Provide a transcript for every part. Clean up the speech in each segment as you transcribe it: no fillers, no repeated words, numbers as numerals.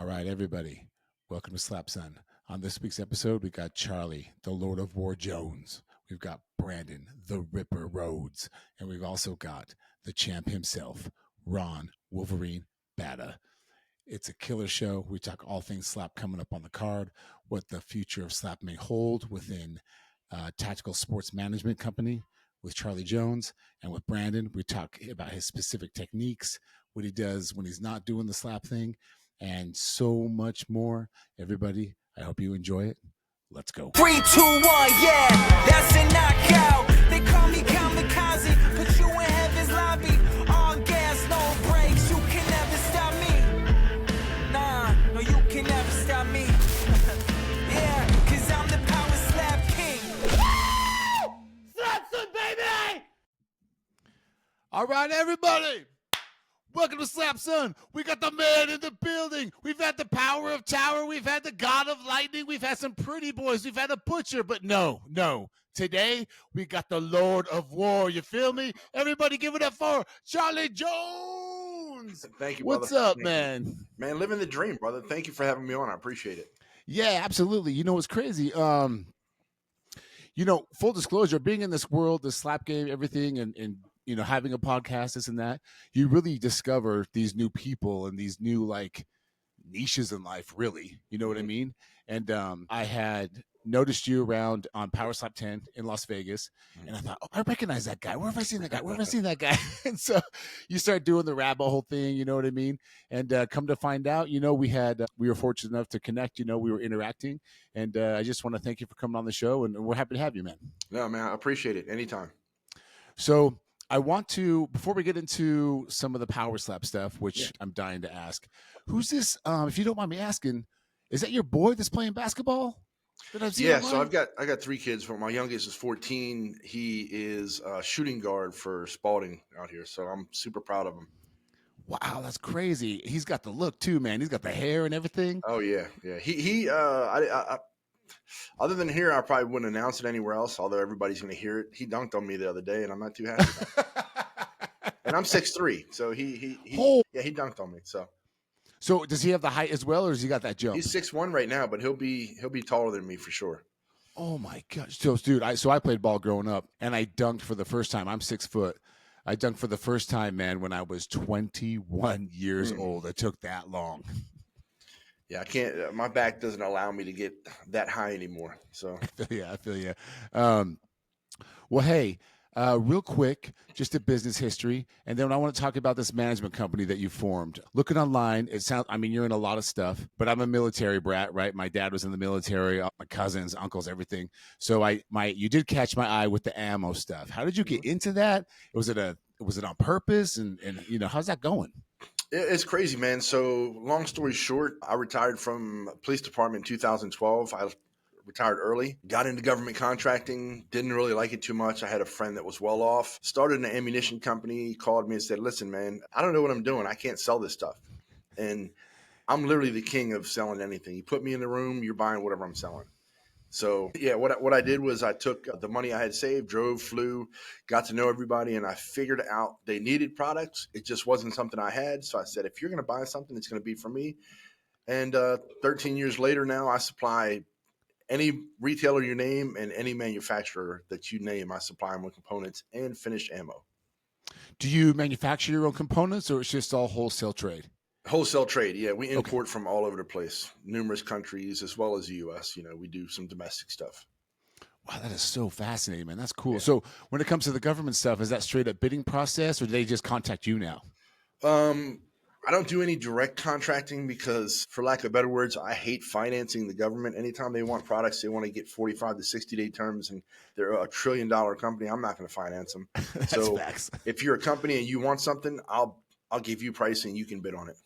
All right, everybody, welcome to Slap Son. On this week's episode, we got Charlie, the Lord of War Jones. We've got Brandon, the Ripper Rhodes. And we've also got the champ himself, Ron Wolverine Bata. It's a killer show. We talk all things slap coming up on the card, what the future of slap may hold within Tactical Sports Management Company with Charlie Jones. And with Brandon, we talk about his specific techniques, what he does when he's not doing the slap thing, and so much more. Everybody, I hope you enjoy it. Let's go. 3, 2, 1, yeah, that's a knockout. They call me kamikaze, put you in heaven's lobby. All gas, no brakes, you can never stop me. Nah, no, you can never stop me. Yeah, cause I'm the PowerSlap king. Slap Son, baby! All right, everybody. Welcome to Slap Son. We got the man in the building. We've had the power of tower. We've had the god of lightning. We've had some pretty boys. We've had a butcher. But no. Today, we got the Lord of War. You feel me? Everybody give it up for Charlie Jones. Thank you, What's brother. up, man? Man, living the dream, brother. Thank you for having me on. I appreciate it. Yeah, absolutely. You know what's crazy? Full disclosure, being in this world, the slap game, everything, and having a podcast, this and that, you really discover these new people and these new niches in life, really. You know what I mean? And I had noticed you around on PowerSlap 10 in Las Vegas, and I thought, I recognize that guy. Where have I seen that guy? Where have I seen that guy? And so you start doing the rabbit hole thing, you know what I mean? And come to find out, we were fortunate enough to connect, we were interacting, and I just want to thank you for coming on the show, and we're happy to have you, man. No, man, I appreciate it. Anytime. So I want to, before we get into some of the PowerSlap stuff, which I'm dying to ask, who's this? If you don't mind me asking, is that your boy that's playing basketball? Yeah, so I got 3 kids. But my youngest is 14. He is a shooting guard for Spalding out here, so I'm super proud of him. Wow, that's crazy. He's got the look too, man. He's got the hair and everything. Oh yeah. I other than here, I probably wouldn't announce it anywhere else. Although everybody's going to hear it. He dunked on me the other day, and I'm not too happy about it. And I'm 6'3", so he dunked on me. So does he have the height as well, or has he got that jump? He's 6'1" right now, but he'll be taller than me for sure. Oh my gosh. So dude, I played ball growing up, and I dunked for the first time. I'm 6 foot. I dunked for the first time, man, when I was 21 years old. It took that long. Yeah, I can't. My back doesn't allow me to get that high anymore. So I feel you. Well, hey, real quick, just a business history, and then I want to talk about this management company that you formed. Looking online, it sounds. I mean, you're in a lot of stuff, but I'm a military brat, right? My dad was in the military. My cousins, uncles, everything. So you did catch my eye with the ammo stuff. How did you get into that? Was it on purpose? And how's that going? It's crazy, man. So long story short, I retired from police department in 2012. I retired early, got into government contracting, didn't really like it too much. I had a friend that was well off, started an ammunition company, called me and said, listen, man, I don't know what I'm doing. I can't sell this stuff. And I'm literally the king of selling anything. You put me in the room, you're buying whatever I'm selling. So yeah, what I did was I took the money I had saved, drove, flew, got to know everybody, and I figured out they needed products. It just wasn't something I had. So I said, if you're going to buy something, it's going to be for me. And 13 years later now, I supply any retailer you name and any manufacturer that you name. I supply them with components and finished ammo. Do you manufacture your own components, or it's just all wholesale trade? Wholesale trade, yeah. We import from all over the place, numerous countries, as well as the U.S. We do some domestic stuff. Wow, that is so fascinating, man. That's cool. Yeah. So when it comes to the government stuff, is that straight up bidding process, or do they just contact you now? I don't do any direct contracting because, for lack of better words, I hate financing the government. Anytime they want products, they want to get 45 to 60-day terms, and they're a $1 trillion company. I'm not going to finance them. So facts. If you're a company and you want something, I'll give you pricing. You can bid on it.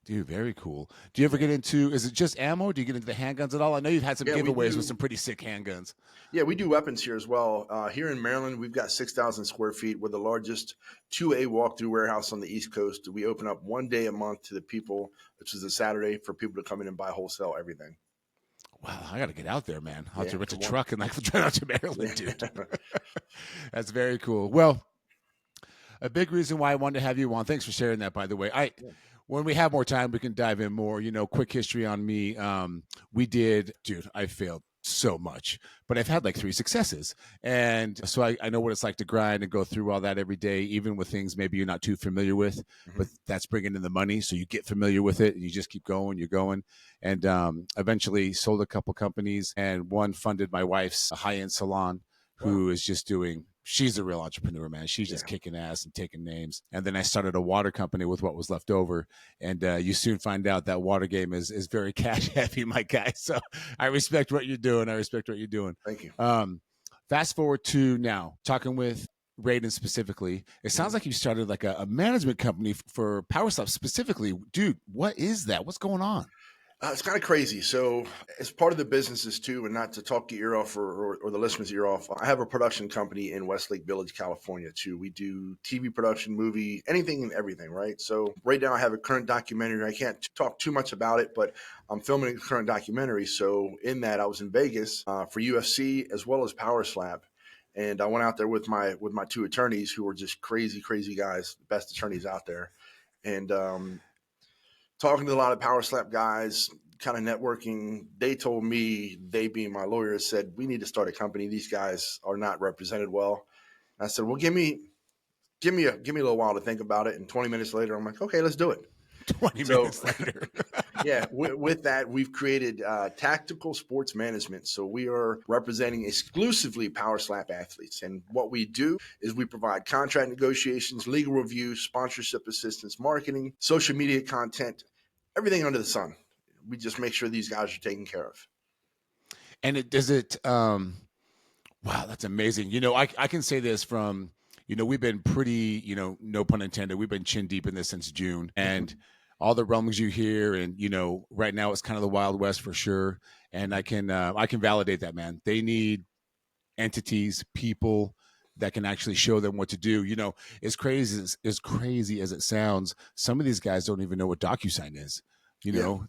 Dude, very cool. Do you ever get into, is it just ammo? Do you get into the handguns at all? I know you've had some giveaways with some pretty sick handguns. Yeah, we do weapons here as well. Here in Maryland, we've got 6,000 square feet. We're the largest 2A walkthrough warehouse on the East Coast. We open up one day a month to the people, which is a Saturday, for people to come in and buy wholesale everything. Wow, I got to get out there, man. I'll have to rent a truck and drive out to Maryland, dude. That's very cool. Well, a big reason why I wanted to have you on. Thanks for sharing that, by the way. when we have more time, we can dive in more. Quick history on me. Dude, I failed so much, but I've had like 3 successes. And so I know what it's like to grind and go through all that every day, even with things maybe you're not too familiar with, but that's bringing in the money. So you get familiar with it and you just keep going, you're going. And eventually sold a couple companies, and one funded my wife's high-end salon, who is just doing, she's a real entrepreneur, man. She's just kicking ass and taking names. And then I started a water company with what was left over. And you soon find out that water game is very cash heavy, my guy. So I respect what you're doing. Thank you. Fast forward to now, talking with Raiden specifically. It sounds like you started like a management company for PowerSlap specifically. Dude, what is that? What's going on? It's kind of crazy. So, as part of the businesses too, and not to talk your ear off or the listeners' ear off, I have a production company in Westlake Village, California too. We do TV production, movie, anything and everything, right? So, right now I have a current documentary. I can't talk too much about it, but I'm filming a current documentary. So, in that, I was in Vegas for UFC as well as PowerSlap. And I went out there with my 2 attorneys who were just crazy, crazy guys, the best attorneys out there. And talking to a lot of PowerSlap guys, kind of networking, they told me, they being my lawyers, said, we need to start a company. These guys are not represented well. And I said, well, give me a little while to think about it. And 20 minutes later, I'm like, okay, let's do it. 20 minutes later. Yeah, with that, we've created tactical sports management. So we are representing exclusively PowerSlap athletes. And what we do is we provide contract negotiations, legal review, sponsorship assistance, marketing, social media content, everything under the sun. We just make sure these guys are taken care of. And wow, that's amazing. I can say this from, we've been pretty, no pun intended, we've been chin deep in this since June. And all the rumblings you hear, and right now it's kind of the Wild West for sure. And I can validate that, man. They need entities, people that can actually show them what to do. As crazy as it sounds, some of these guys don't even know what DocuSign is.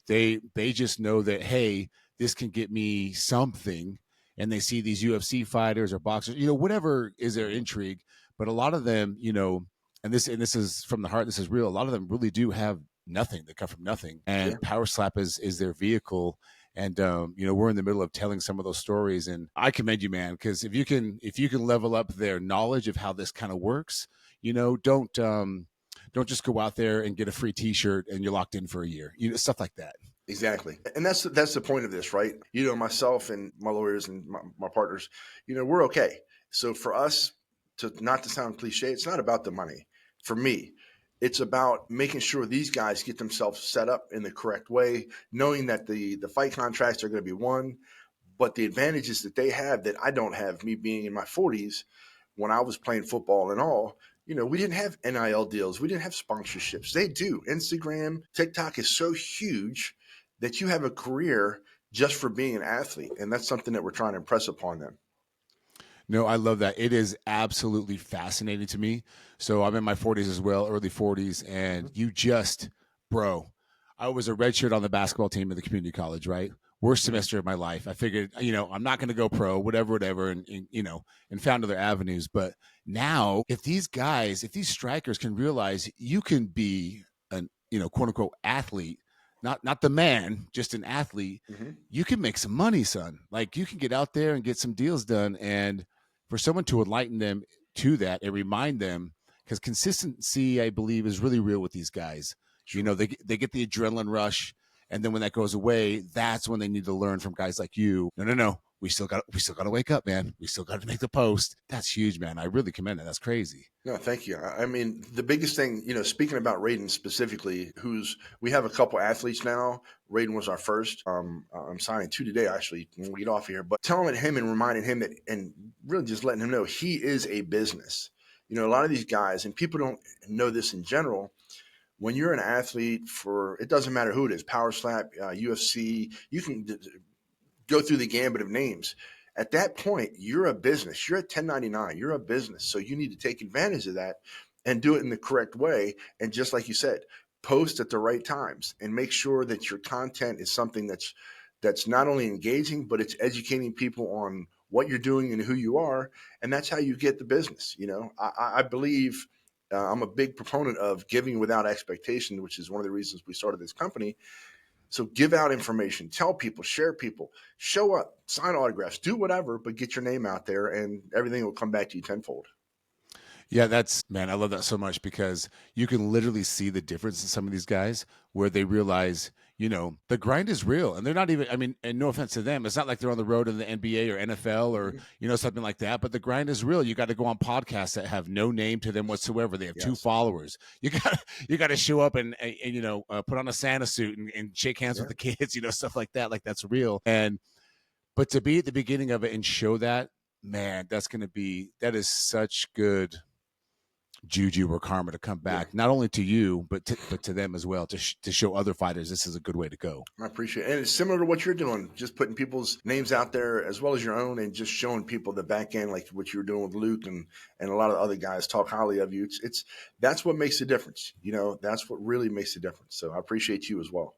They just know that, hey, this can get me something, and they see these UFC fighters or boxers, whatever is their intrigue. But a lot of them, and this is from the heart, this is real. A lot of them really do have nothing. They come from nothing, and PowerSlap is their vehicle. And we're in the middle of telling some of those stories, and I commend you, man, because if you can level up their knowledge of how this kind of works, don't just go out there and get a free T-shirt and you're locked in for a year, stuff like that. Exactly. And that's the point of this, right? Myself and my lawyers and my partners, we're okay. So for us, not to sound cliche, it's not about the money. For me, it's about making sure these guys get themselves set up in the correct way, knowing that the fight contracts are going to be won, but the advantages that they have that I don't have, me being in my 40s, when I was playing football and all, we didn't have NIL deals. We didn't have sponsorships. They do. Instagram, TikTok is so huge that you have a career just for being an athlete. And that's something that we're trying to impress upon them. No, I love that. It is absolutely fascinating to me. So I'm in my 40s as well, early 40s, and I was a redshirt on the basketball team at the community college, right? Worst semester of my life. I figured, I'm not going to go pro, whatever, and found other avenues. But now, if these strikers can realize you can be an, quote unquote athlete, not the man, just an athlete, you can make some money, son. Like, you can get out there and get some deals done. And for someone to enlighten them to that and remind them, because consistency, I believe, is really real with these guys. Sure. They get the adrenaline rush, and then when that goes away, that's when they need to learn from guys like you. No. We still got to wake up, man. We still got to make the post. That's huge, man. I really commend it. That's crazy. No, thank you. I mean, the biggest thing, speaking about Raiden specifically, we have a couple athletes now. Raiden was our first. I'm signing 2 today, actually, when we get off here. But telling him and reminding him that, and really just letting him know he is a business. A lot of these guys, and people don't know this in general, when you're an athlete it doesn't matter who it is, PowerSlap, UFC, you can go through the gambit of names. At that point, you're a business. You're at 1099. You're a business. So you need to take advantage of that and do it in the correct way. And just like you said, post at the right times and make sure that your content is something that's not only engaging, but it's educating people on what you're doing and who you are. And that's how you get the business. I believe I'm a big proponent of giving without expectation, which is one of the reasons we started this company. So give out information, tell people, share people, show up, sign autographs, do whatever, but get your name out there and everything will come back to you tenfold. Yeah, man, I love that so much because you can literally see the difference in some of these guys where they realize, the grind is real. And they're not even, I mean, and no offense to them, it's not like they're on the road in the NBA or NFL or, something like that, but the grind is real. You got to go on podcasts that have no name to them whatsoever. They have 2 followers. You got to show up and put on a Santa suit and shake hands with the kids, stuff like that. Like that's real. But to be at the beginning of it and show that, man, that is such good juju or karma to come back, not only to you but to them as well, to show other fighters this is a good way to go. I appreciate it. And it's similar to what you're doing, just putting people's names out there as well as your own, and just showing people the back end, like what you were doing with Luke and a lot of other guys talk highly of you. It's that's what makes the difference. That's what really makes the difference. So I appreciate you as well,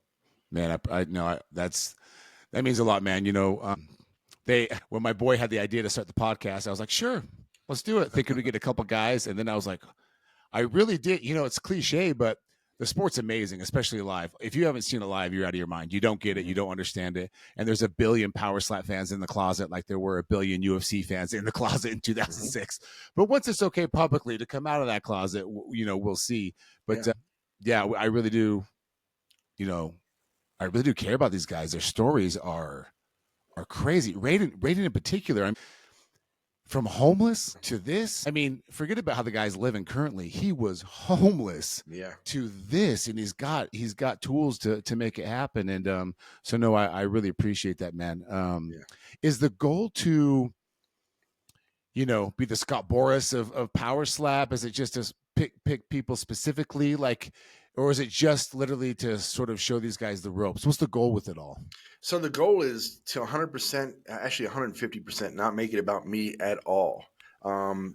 man. I know that means a lot, man. When my boy had the idea to start the podcast, I was like, sure, let's do it, thinking we get a couple guys. And then I was like, I really did. It's cliche, but the sport's amazing, especially live. If you haven't seen it live, you're out of your mind. You don't get it. You don't understand it. And there's a billion PowerSlap fans in the closet, like there were a billion UFC fans in the closet in 2006. But once it's okay publicly to come out of that closet, we'll see. But I really do. I really do care about these guys. Their stories are crazy. Raiden in particular. From homeless to this, I mean, forget about how the guy's living currently. He was homeless to this, and he's got tools to make it happen. And so no, I really appreciate that, man. Is the goal to, be the Scott Boras of PowerSlap? Is it just to pick people specifically, like, or is it just literally to sort of show these guys the ropes? What's the goal with it all? So the goal is to 100%, actually 150%, not make it about me at all. I'm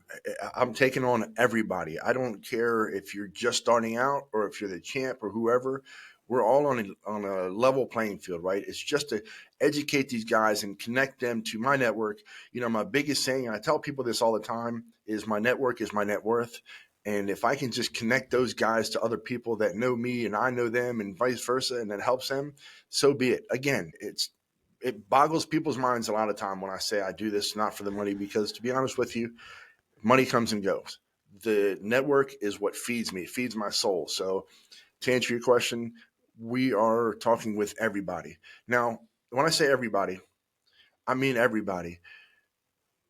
taking on everybody. I don't care if you're just starting out or if you're the champ or whoever. We're all on a level playing field, right? It's just to educate these guys and connect them to my network. My biggest saying, and I tell people this all the time, is my network is my net worth. And if I can just connect those guys to other people that know me and I know them and vice versa, and that helps them, so be it. Again, it boggles people's minds a lot of time when I say I do this not for the money, because to be honest with you, money comes and goes. The network is what feeds me. It feeds my soul. So to answer your question, we are talking with everybody. Now, when I say everybody, I mean everybody.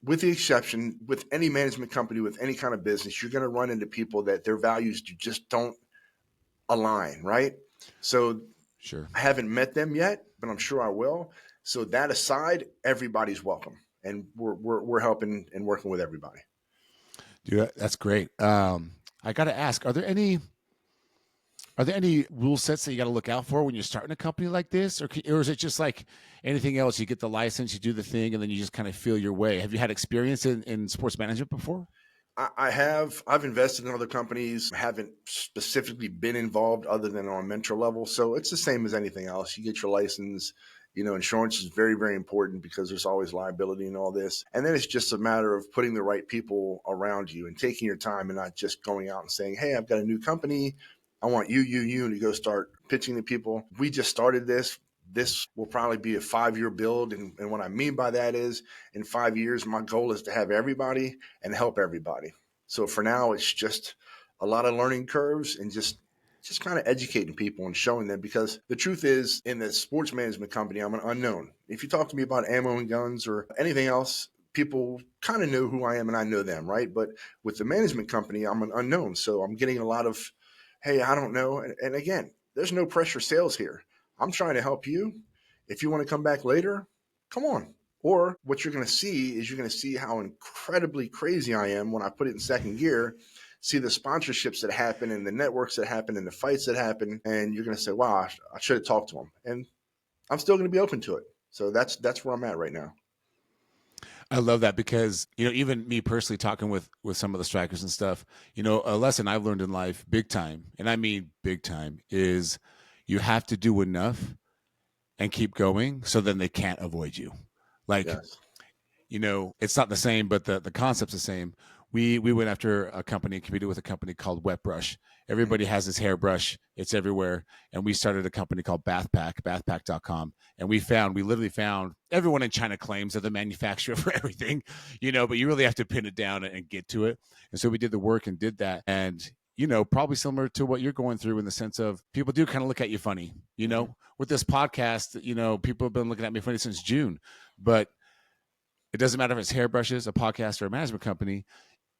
With the exception, with any management company, with any kind of business, you're going to run into people that their values just don't align, right? So sure, I haven't met them yet, but I'm sure I will. So that aside, everybody's welcome, and we're helping and working with everybody. Dude, that's great. I got to ask, are there any rule sets that you got to look out for when you're starting a company like this, or is it just like anything else? You get the license, you do the thing, and then you just kind of feel your way. Have you had experience in sports management before? I have. I've invested in other companies. I haven't specifically been involved other than on a mentor level. So it's the same as anything else. You get your license. Insurance is very, very important because there's always liability in all this. And then it's just a matter of putting the right people around you and taking your time and not just going out and saying, hey, I've got a new company. I want you to go start pitching to people. We just started this. This will probably be a 5-year build. And what I mean by that is in 5 years, my goal is to have everybody and help everybody. So for now, it's just a lot of learning curves and just kind of educating people and showing them, because the truth is, in the sports management company, I'm an unknown. If you talk to me about ammo and guns or anything else, people kind of know who I am and I know them, right? But with the management company, I'm an unknown. So I'm getting a lot of, hey, I don't know. And again, there's no pressure sales here. I'm trying to help you. If you want to come back later, come on. Or what you're going to see is you're going to see how incredibly crazy I am when I put it in second gear, see the sponsorships that happen and the networks that happen and the fights that happen. And you're going to say, wow, I should have talked to him. And I'm still going to be open to it. So that's where I'm at right now. I love that because, even me personally talking with some of the strikers and stuff, a lesson I've learned in life big time, and I mean big time, is you have to do enough and keep going so then they can't avoid you. Like, yes. It's not the same, but the concept's the same. we went after a company, competed with a company called Wet Brush. Everybody has this hairbrush. It's everywhere. And we started a company called bathpack.com. And we literally found everyone in China claims they're the manufacturer for everything, but you really have to pin it down and get to it. And so we did the work and did that. And, probably similar to what you're going through in the sense of people do kind of look at you funny, with this podcast, people have been looking at me funny since June, but it doesn't matter if it's hairbrushes, a podcast, or a management company.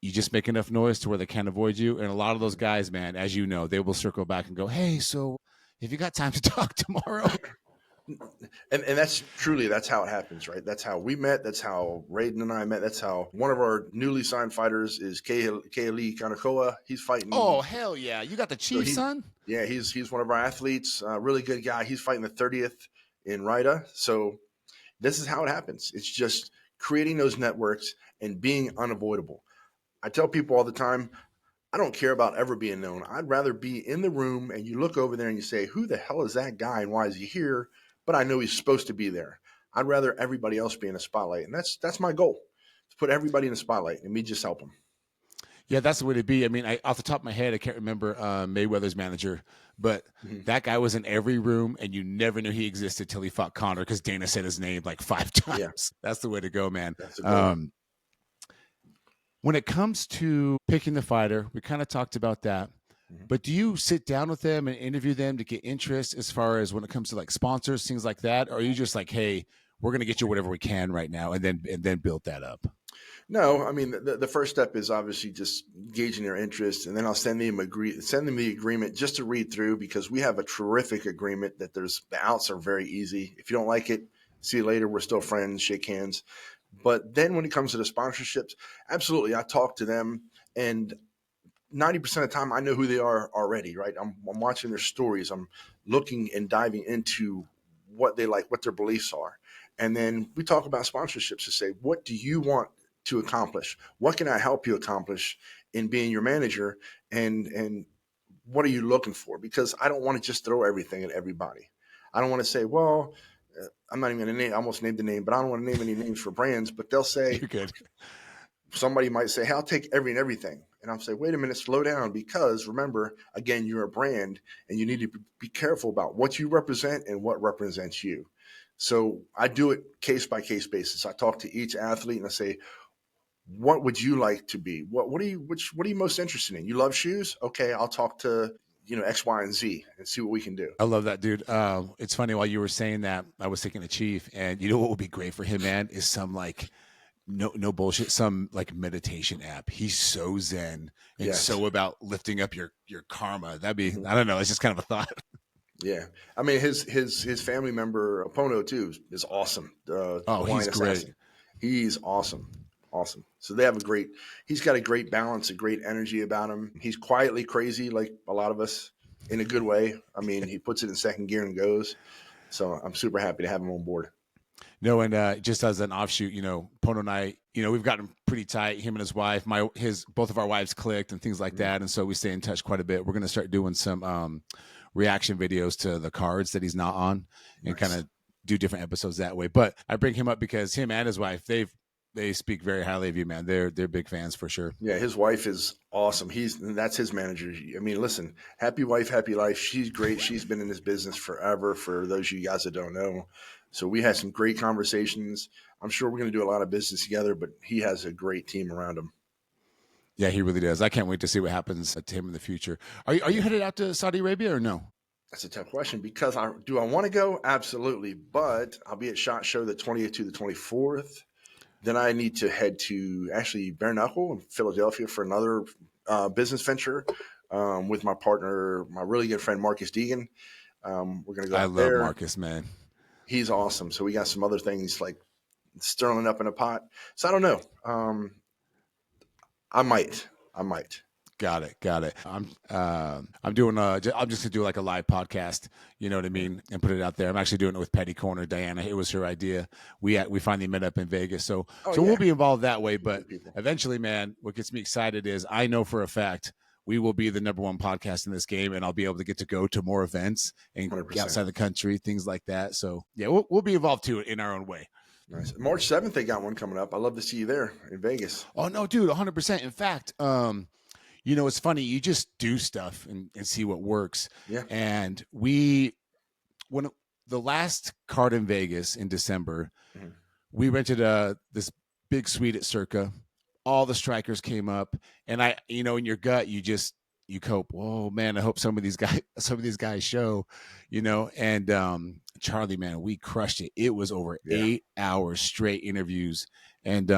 You just make enough noise to where they can't avoid you. And a lot of those guys, man, as you know, they will circle back and go, hey, so have you got time to talk tomorrow? And that's how it happens, right? That's how we met. That's how Raiden and I met. That's how one of our newly signed fighters is Kaeli Kanakoa. He's fighting. Oh, hell yeah. You got the chief, son? Yeah, he's one of our athletes. Really good guy. He's fighting the 30th in Rida. So this is how it happens. It's just creating those networks and being unavoidable. I tell people all the time, I don't care about ever being known. I'd rather be in the room and you look over there and you say, who the hell is that guy and why is he here? But I know he's supposed to be there. I'd rather everybody else be in the spotlight. And that's my goal, to put everybody in the spotlight and me just help them. Yeah, that's the way to be. I mean, off the top of my head, I can't remember Mayweather's manager, but that guy was in every room and you never knew he existed till he fought Conor because Dana said his name like 5 times. Yeah. That's the way to go, man. That's a goal. When it comes to picking the fighter, we kind of talked about that, but do you sit down with them and interview them to get interest as far as when it comes to like sponsors, things like that? Or are you just like, hey, we're going to get you whatever we can right now and then build that up? No, I mean, the first step is obviously just gauging their interest, and then I'll send them the agreement just to read through, because we have a terrific agreement that the outs are very easy. If you don't like it, see you later. We're still friends, shake hands. But then when it comes to the sponsorships, absolutely, I talk to them, and 90% of the time I know who they are already, right? I'm watching their stories. I'm looking and diving into what they like, what their beliefs are. And then we talk about sponsorships to say, what do you want to accomplish? What can I help you accomplish in being your manager? And what are you looking for? Because I don't want to just throw everything at everybody. I don't want to say, well, I'm not even going to name, I almost named the name, but I don't want to name any names for brands, but they'll say, you're good. Somebody might say, hey, I'll take everything. And I'll say, wait a minute, slow down, because remember, again, you're a brand and you need to be careful about what you represent and what represents you. So I do it case by case basis. I talk to each athlete and I say, what would you like to be? What are you most interested in? You love shoes? Okay, I'll talk to X, Y, and Z and see what we can do. I love that, dude. It's funny, while you were saying that, I was thinking of Chief, and you know what would be great for him, man, is some like no bullshit, some like meditation app. He's so zen and so about lifting up your karma. That'd be, I don't know, it's just kind of a thought. Yeah, I mean his family member Pono too is awesome. He's great. He's awesome. So they have he's got a great balance, a great energy about him. He's quietly crazy, like a lot of us, in a good way. I mean, he puts it in second gear and goes. So I'm super happy to have him on board. No, and just as an offshoot, Pono and I, we've gotten pretty tight. Him and his wife, both of our wives clicked and things like that, and so we stay in touch quite a bit. We're going to start doing some reaction videos to the cards that he's not on, and kind of do different episodes that way. But I bring him up because him and his wife, they speak very highly of you, man. They're big fans for sure. Yeah, his wife is awesome. That's his manager. I mean, listen, happy wife, happy life. She's great. She's been in this business forever, for those of you guys that don't know. So we had some great conversations. I'm sure we're going to do a lot of business together, but he has a great team around him. Yeah, he really does. I can't wait to see what happens to him in the future. Are you headed out to Saudi Arabia or no? That's a tough question, because do I want to go? Absolutely. But I'll be at SHOT Show the 20th to the 24th. Then I need to head to actually Bare Knuckle in Philadelphia for another business venture with my partner, my really good friend, Marcus Deegan. We're going to go out there. I love Marcus, man. He's awesome. So we got some other things like stirring up in a pot. So I don't know. I might. Got it. I'm just gonna do like a live podcast, you know what I mean, and put it out there. I'm actually doing it with Petty Corner, Diana. It was her idea. We finally met up in Vegas, so we'll be involved that way. But eventually, man, what gets me excited is I know for a fact we will be the #1 podcast in this game, and I'll be able to get to go to more events and 100%. Outside the country, things like that. So yeah, we'll be involved too in our own way. Nice. March 7th, they got one coming up. I'd love to see you there in Vegas. Oh no, dude, 100%. In fact, it's funny. You just do stuff and see what works. Yeah. And when the last card in Vegas in December, we rented this big suite at Circa. All the strikers came up, and in your gut, you cope. Whoa, man! I hope some of these guys show, And Charlie, man, we crushed it. It was over 8 hours straight interviews, and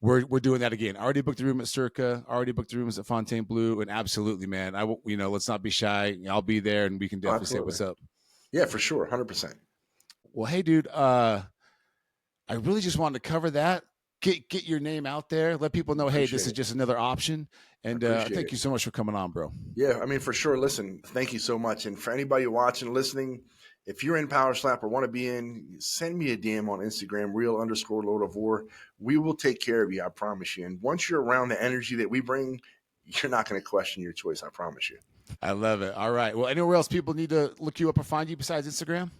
we're doing that again. I already booked the room at Circa. Already booked the rooms at Fontainebleau, and absolutely, man. Let's not be shy. I'll be there, and we can definitely say what's up. Yeah, for sure, 100%. Well, hey, dude. I really just wanted to cover that. Get your name out there. Let people know, hey, this is just another option. And thank you so much for coming on, bro. Yeah, I mean, for sure. Listen, thank you so much. And for anybody watching, listening, if you're in PowerSlap or want to be in, send me a DM on Instagram, real_Lord of War. We will take care of you, I promise you. And once you're around the energy that we bring, you're not going to question your choice, I promise you. I love it. All right. Well, anywhere else people need to look you up or find you besides Instagram?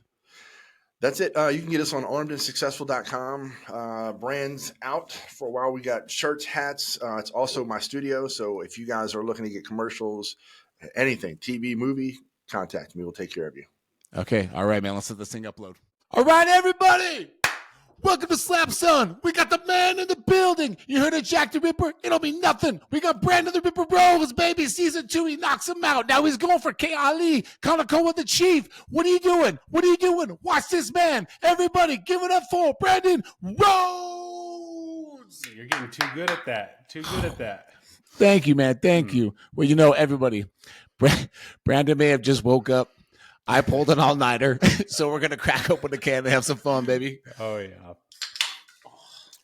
That's it. You can get us on armedandsuccessful.com. Brands out for a while. We got shirts, hats. It's also my studio. So if you guys are looking to get commercials, anything, TV, movie, contact me. We'll take care of you. Okay. All right, man. Let's let this thing upload. All right, everybody. Welcome to Slap Son. We got the man in the building. You heard of Jack the Ripper? It'll be nothing. We got Brandon the Ripper Rhodes, baby. Season 2, he knocks him out. Now he's going for K. Ali, Kanako with the Chief. What are you doing? What are you doing? Watch this man. Everybody, give it up for Brandon Rhodes. You're getting too good at that. Too good at that. Thank you, man. Thank you. Well, everybody, Brandon may have just woke up. I pulled an all-nighter, so we're going to crack open a can and have some fun, baby. Oh, yeah.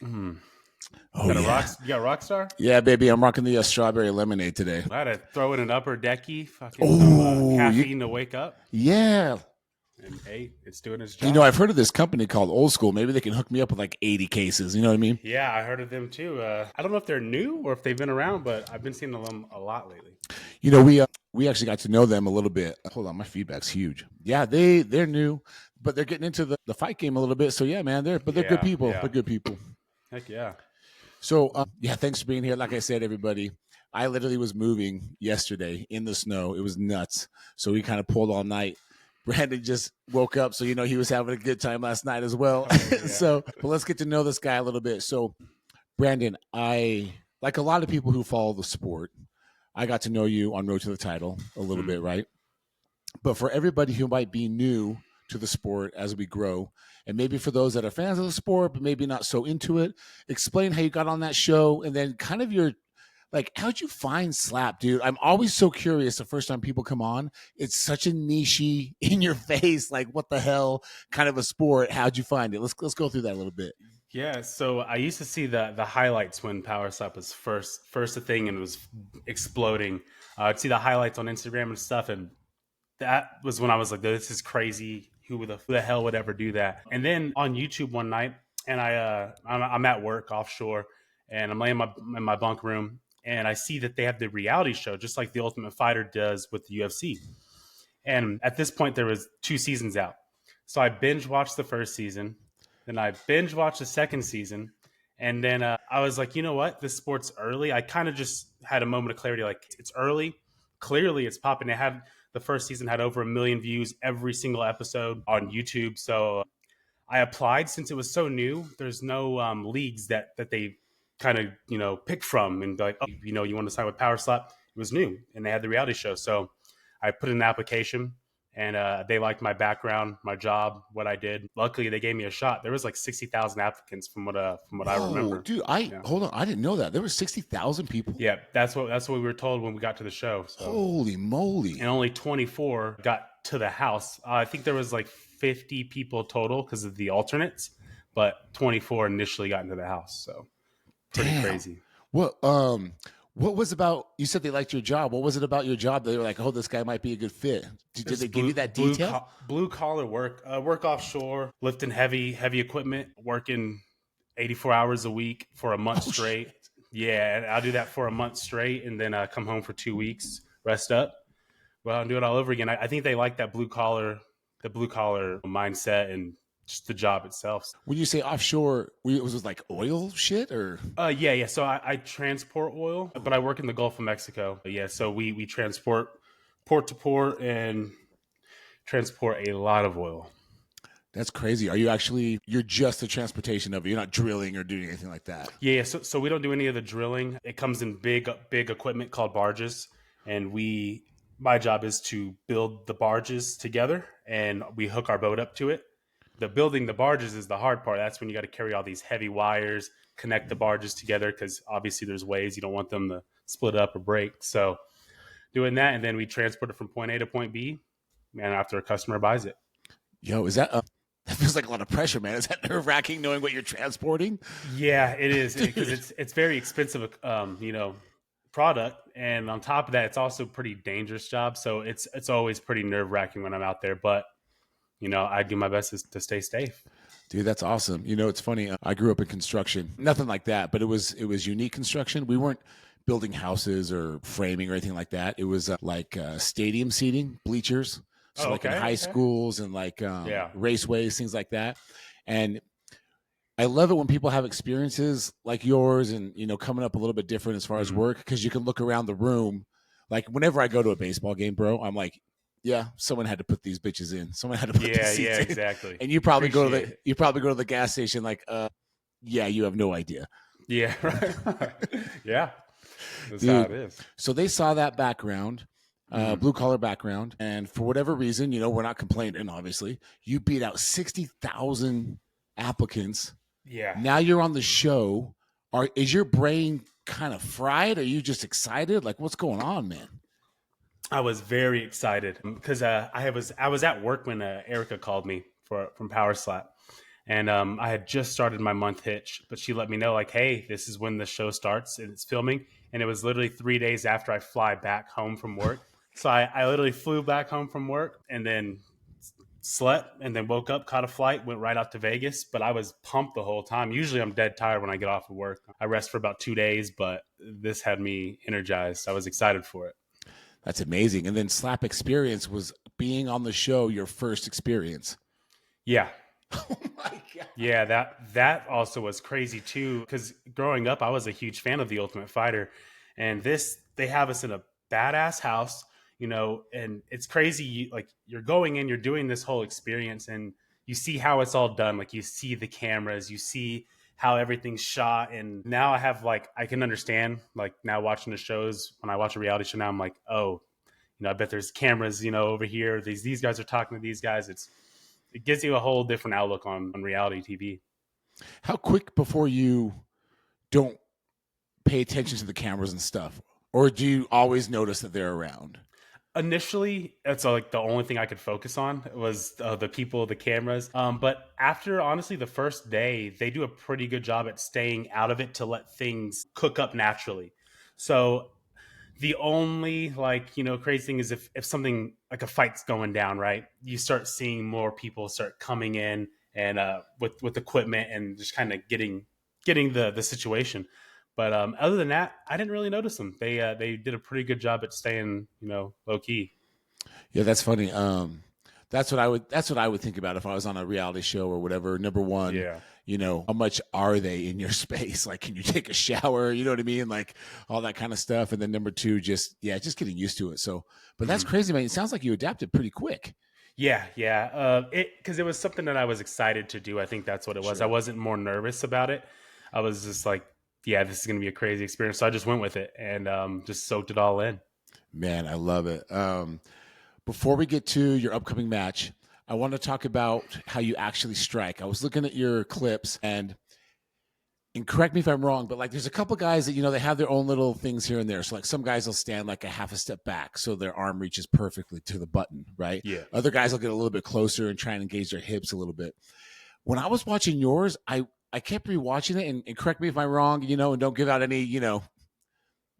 Oh, you got Rockstar? Yeah, baby. I'm rocking the strawberry lemonade today. I had to throw in an upper decky, fucking caffeine to wake up. Yeah. And hey, it's doing its job. I've heard of this company called Old School. Maybe they can hook me up with like 80 cases. You know what I mean? Yeah, I heard of them too. I don't know if they're new or if they've been around, but I've been seeing them a lot lately. We actually got to know them a little bit. Hold on, my feedback's huge. Yeah, they're new, but they're getting into the fight game a little bit. So yeah, man, they're good people. Yeah. They're good people. Heck yeah. So thanks for being here. Like I said, everybody, I literally was moving yesterday in the snow. It was nuts. So we kind of pulled all night. Brandon just woke up, so he was having a good time last night as well. Oh, yeah. But let's get to know this guy a little bit. So, Brandon, I like a lot of people who follow the sport. I got to know you on Road to the Title a little bit, right? But for everybody who might be new to the sport as we grow, and maybe for those that are fans of the sport but maybe not so into it, explain how you got on that show, and then kind of how'd you find Slap, dude? I'm always so curious the first time people come on. It's such a nichey, in your face, like what the hell kind of a sport. How'd you find it? Let's go through that a little bit. Yeah, so I used to see the highlights when PowerSlap was first a thing and it was exploding. I'd see the highlights on Instagram and stuff, and that was when I was like, this is crazy. Who the hell would ever do that? And then on YouTube one night, and I'm at work offshore, and I'm laying in my bunk room, and I see that they have the reality show, just like the Ultimate Fighter does with the UFC. And at this point, there was 2 seasons out. So I binge watched the first season. Then I binge watched the second season. And then I was like, you know what? This sport's early. I kind of just had a moment of clarity. Like, it's early. Clearly, it's popping. The first season had over 1 million views every single episode on YouTube. So I applied since it was so new. There's no leagues that they kind of pick from and be like, oh, you want to sign with PowerSlap. It was new and they had the reality show, so I put in an application, and they liked my background, my job, what I did. Luckily, they gave me a shot. There was like 60,000 applicants from what I remember. Dude, hold on, I didn't know that there were 60,000 people. Yeah, that's what we were told when we got to the show. So. Holy moly! And only 24 got to the house. I think there was like 50 people total because of the alternates, but 24 initially got into the house. So. Pretty crazy. What was about, you said they liked your job. What was it about your job that they were like, oh, this guy might be a good fit? Did they give you that detail? Blue collar work, work offshore, lifting heavy equipment, working 84 hours a week for a month straight. Shit. Yeah, I'll do that for a month straight, and then come home for 2 weeks, rest up. Well, I'll do it all over again. I think they like that blue collar mindset, and just the job itself. When you say offshore, was it like oil shit or? Yeah. So I transport oil, but I work in the Gulf of Mexico. Yeah, so we transport port to port and transport a lot of oil. That's crazy. Are you actually, you're just the transportation of it? You're not drilling or doing anything like that? Yeah. So we don't do any of the drilling. It comes in big equipment called barges, and my job is to build the barges together, and we hook our boat up to it. The building the barges is the hard part. That's when you got to carry all these heavy wires, connect the barges together, because obviously there's ways you don't want them to split up or break. So doing that, and then we transport it from point A to point B, and after a customer buys it. Yo, is that that feels like a lot of pressure, man. Is that nerve wracking knowing what you're transporting? Yeah, it is, because it's very expensive, product, and on top of that, it's also a pretty dangerous job. So it's always pretty nerve wracking when I'm out there, but I do my best to stay safe. Dude, that's awesome. It's funny. I grew up in construction, nothing like that, but it was unique construction. We weren't building houses or framing or anything like that. It was like stadium seating, bleachers. So like in high schools and like raceways, things like that. And I love it when people have experiences like yours and, coming up a little bit different as far as work, because you can look around the room. Like whenever I go to a baseball game, bro, I'm like, yeah, someone had to put these bitches in. Someone had to put these seats in. Exactly. And you probably go to the gas station like, yeah, you have no idea. Yeah, right. Yeah. That's how it is. So they saw that background. Blue collar background, and for whatever reason, we're not complaining. Obviously, you beat out 60,000 applicants. Yeah. Now you're on the show. Is your brain kind of fried? Are you just excited? Like, what's going on, man? I was very excited because I was at work when Erica called me from PowerSlap, and I had just started my month hitch, but she let me know like, hey, this is when the show starts and it's filming, and it was literally 3 days after I fly back home from work. So I literally flew back home from work and then slept and then woke up, caught a flight, went right out to Vegas. But I was pumped the whole time. Usually I'm dead tired when I get off of work. I rest for about 2 days, but this had me energized. I was excited for it. That's amazing. And then Slap Experience was being on the show, your first experience. Yeah. Oh my God. Yeah, that also was crazy too, because growing up, I was a huge fan of The Ultimate Fighter. And they have us in a badass house, and it's crazy. You're going in, you're doing this whole experience, and you see how it's all done. Like you see the cameras, you see how everything's shot. And now I can understand, like now watching the shows, when I watch a reality show now, I'm like, oh, I bet there's cameras, over here. These guys are talking to these guys. It gives you a whole different outlook on reality TV. How quick before you don't pay attention to the cameras and stuff? Or do you always notice that they're around? Initially, it's like the only thing I could focus on was the people, the cameras. But after, honestly, the first day, they do a pretty good job at staying out of it to let things cook up naturally. So the only crazy thing is if something like a fight's going down, right, you start seeing more people start coming in and with equipment and just kind of getting the situation. But other than that, I didn't really notice them. They did a pretty good job at staying, low key. Yeah, that's funny. That's what I would think about if I was on a reality show or whatever. Number one, how much are they in your space? Like, can you take a shower? You know what I mean? Like all that kind of stuff. And then number two, just getting used to it. So, but that's crazy, man. It sounds like you adapted pretty quick. Yeah. Because it was something that I was excited to do. I think that's what it was. Sure. I wasn't more nervous about it. I was just like, yeah, this is going to be a crazy experience. So I just went with it and just soaked it all in. Man, I love it. Before we get to your upcoming match, I want to talk about how you actually strike. I was looking at your clips and correct me if I'm wrong, but like there's a couple guys that, they have their own little things here and there. So like some guys will stand like a half a step back so their arm reaches perfectly to the button, right? Yeah. Other guys will get a little bit closer and try and engage their hips a little bit. When I was watching yours, I kept rewatching it and correct me if I'm wrong, and don't give out any,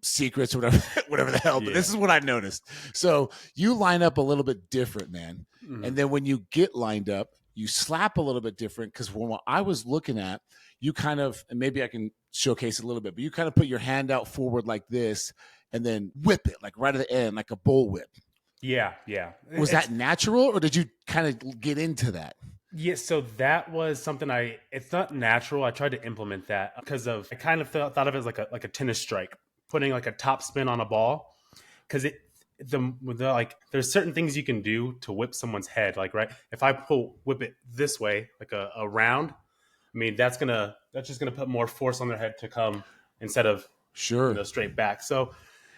secrets or whatever the hell. But this is what I noticed. So you line up a little bit different, man. Mm-hmm. And then when you get lined up, you slap a little bit different. Because when I was looking at, you kind of, and maybe I can showcase it a little bit, but you kind of put your hand out forward like this and then whip it like right at the end, like a bull whip. Yeah. Was that natural or did you kind of get into that? Yeah, so that was something it's not natural. I tried to implement that because I kind of thought of it as like a tennis strike, putting like a top spin on a ball. Because like there's certain things you can do to whip someone's head. Like, right, if I whip it this way, like a round, I mean, that's just gonna put more force on their head to come instead of Sure. straight back. So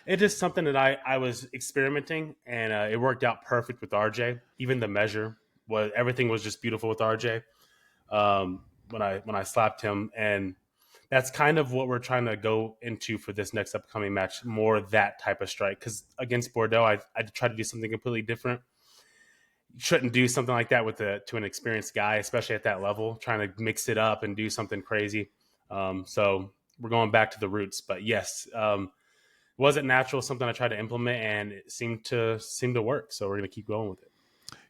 it's just something that I was experimenting, and it worked out perfect with RJ. Even the measure was everything was just beautiful with RJ when I slapped him, and that's kind of what we're trying to go into for this next upcoming match. More that type of strike, because against Bordeaux, I tried to do something completely different. You shouldn't do something like that to an experienced guy, especially at that level. Trying to mix it up and do something crazy. So we're going back to the roots, but yes. Wasn't natural, something I tried to implement, and it seemed to work. So we're gonna keep going with it.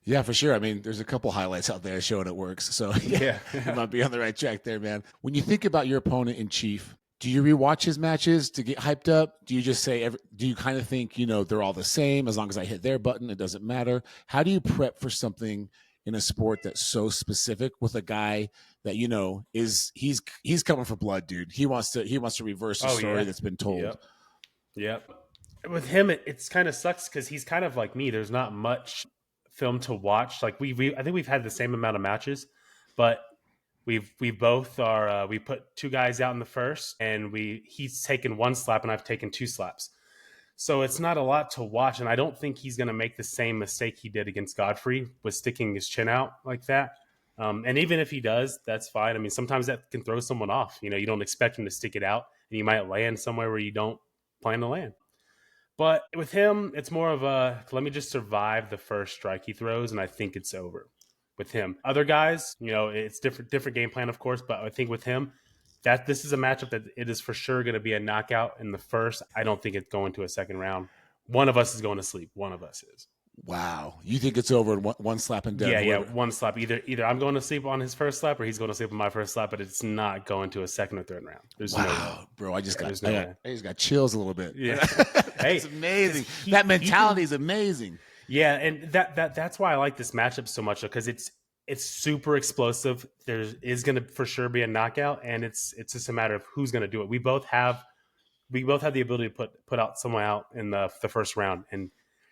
Yeah, for sure. I mean, there's a couple highlights out there showing it works. So yeah, you might be on the right track there, man. When you think about your opponent in chief, do you rewatch his matches to get hyped up? Do you just say, do you kind of think, they're all the same? As long as I hit their button, it doesn't matter. How do you prep for something in a sport that's so specific with a guy that, he's coming for blood, dude. He wants to reverse a story that's been told. Yep. With him, it's kind of sucks because he's kind of like me. There's not much film to watch. Like I think we've had the same amount of matches, but we both are we put two guys out in the first, and he's taken one slap and I've taken two slaps. So it's not a lot to watch, and I don't think he's going to make the same mistake he did against Godfrey with sticking his chin out like that. And even if he does, that's fine. I mean, sometimes that can throw someone off. You don't expect him to stick it out, and you might land somewhere where you don't plan to land. But with him, it's more of let me just survive the first strike he throws, and I think it's over with him. Other guys, it's different game plan, of course, but I think with him, that this is a matchup that it is for sure going to be a knockout in the first. I don't think it's going to a second round. One of us is going to sleep. One of us is. Wow. You think it's over in one slap and dead? Yeah, one slap. Either I'm going to sleep on his first slap or he's going to sleep on my first slap, but it's not going to a second or third round. There's no way. Bro, I just got chills a little bit. Yeah. Hey, it's amazing. That mentality is amazing. Yeah, and that's why I like this matchup so much, because it's super explosive. There is going to for sure be a knockout, and it's just a matter of who's going to do it. We both have the ability to put out someone out in the first round, and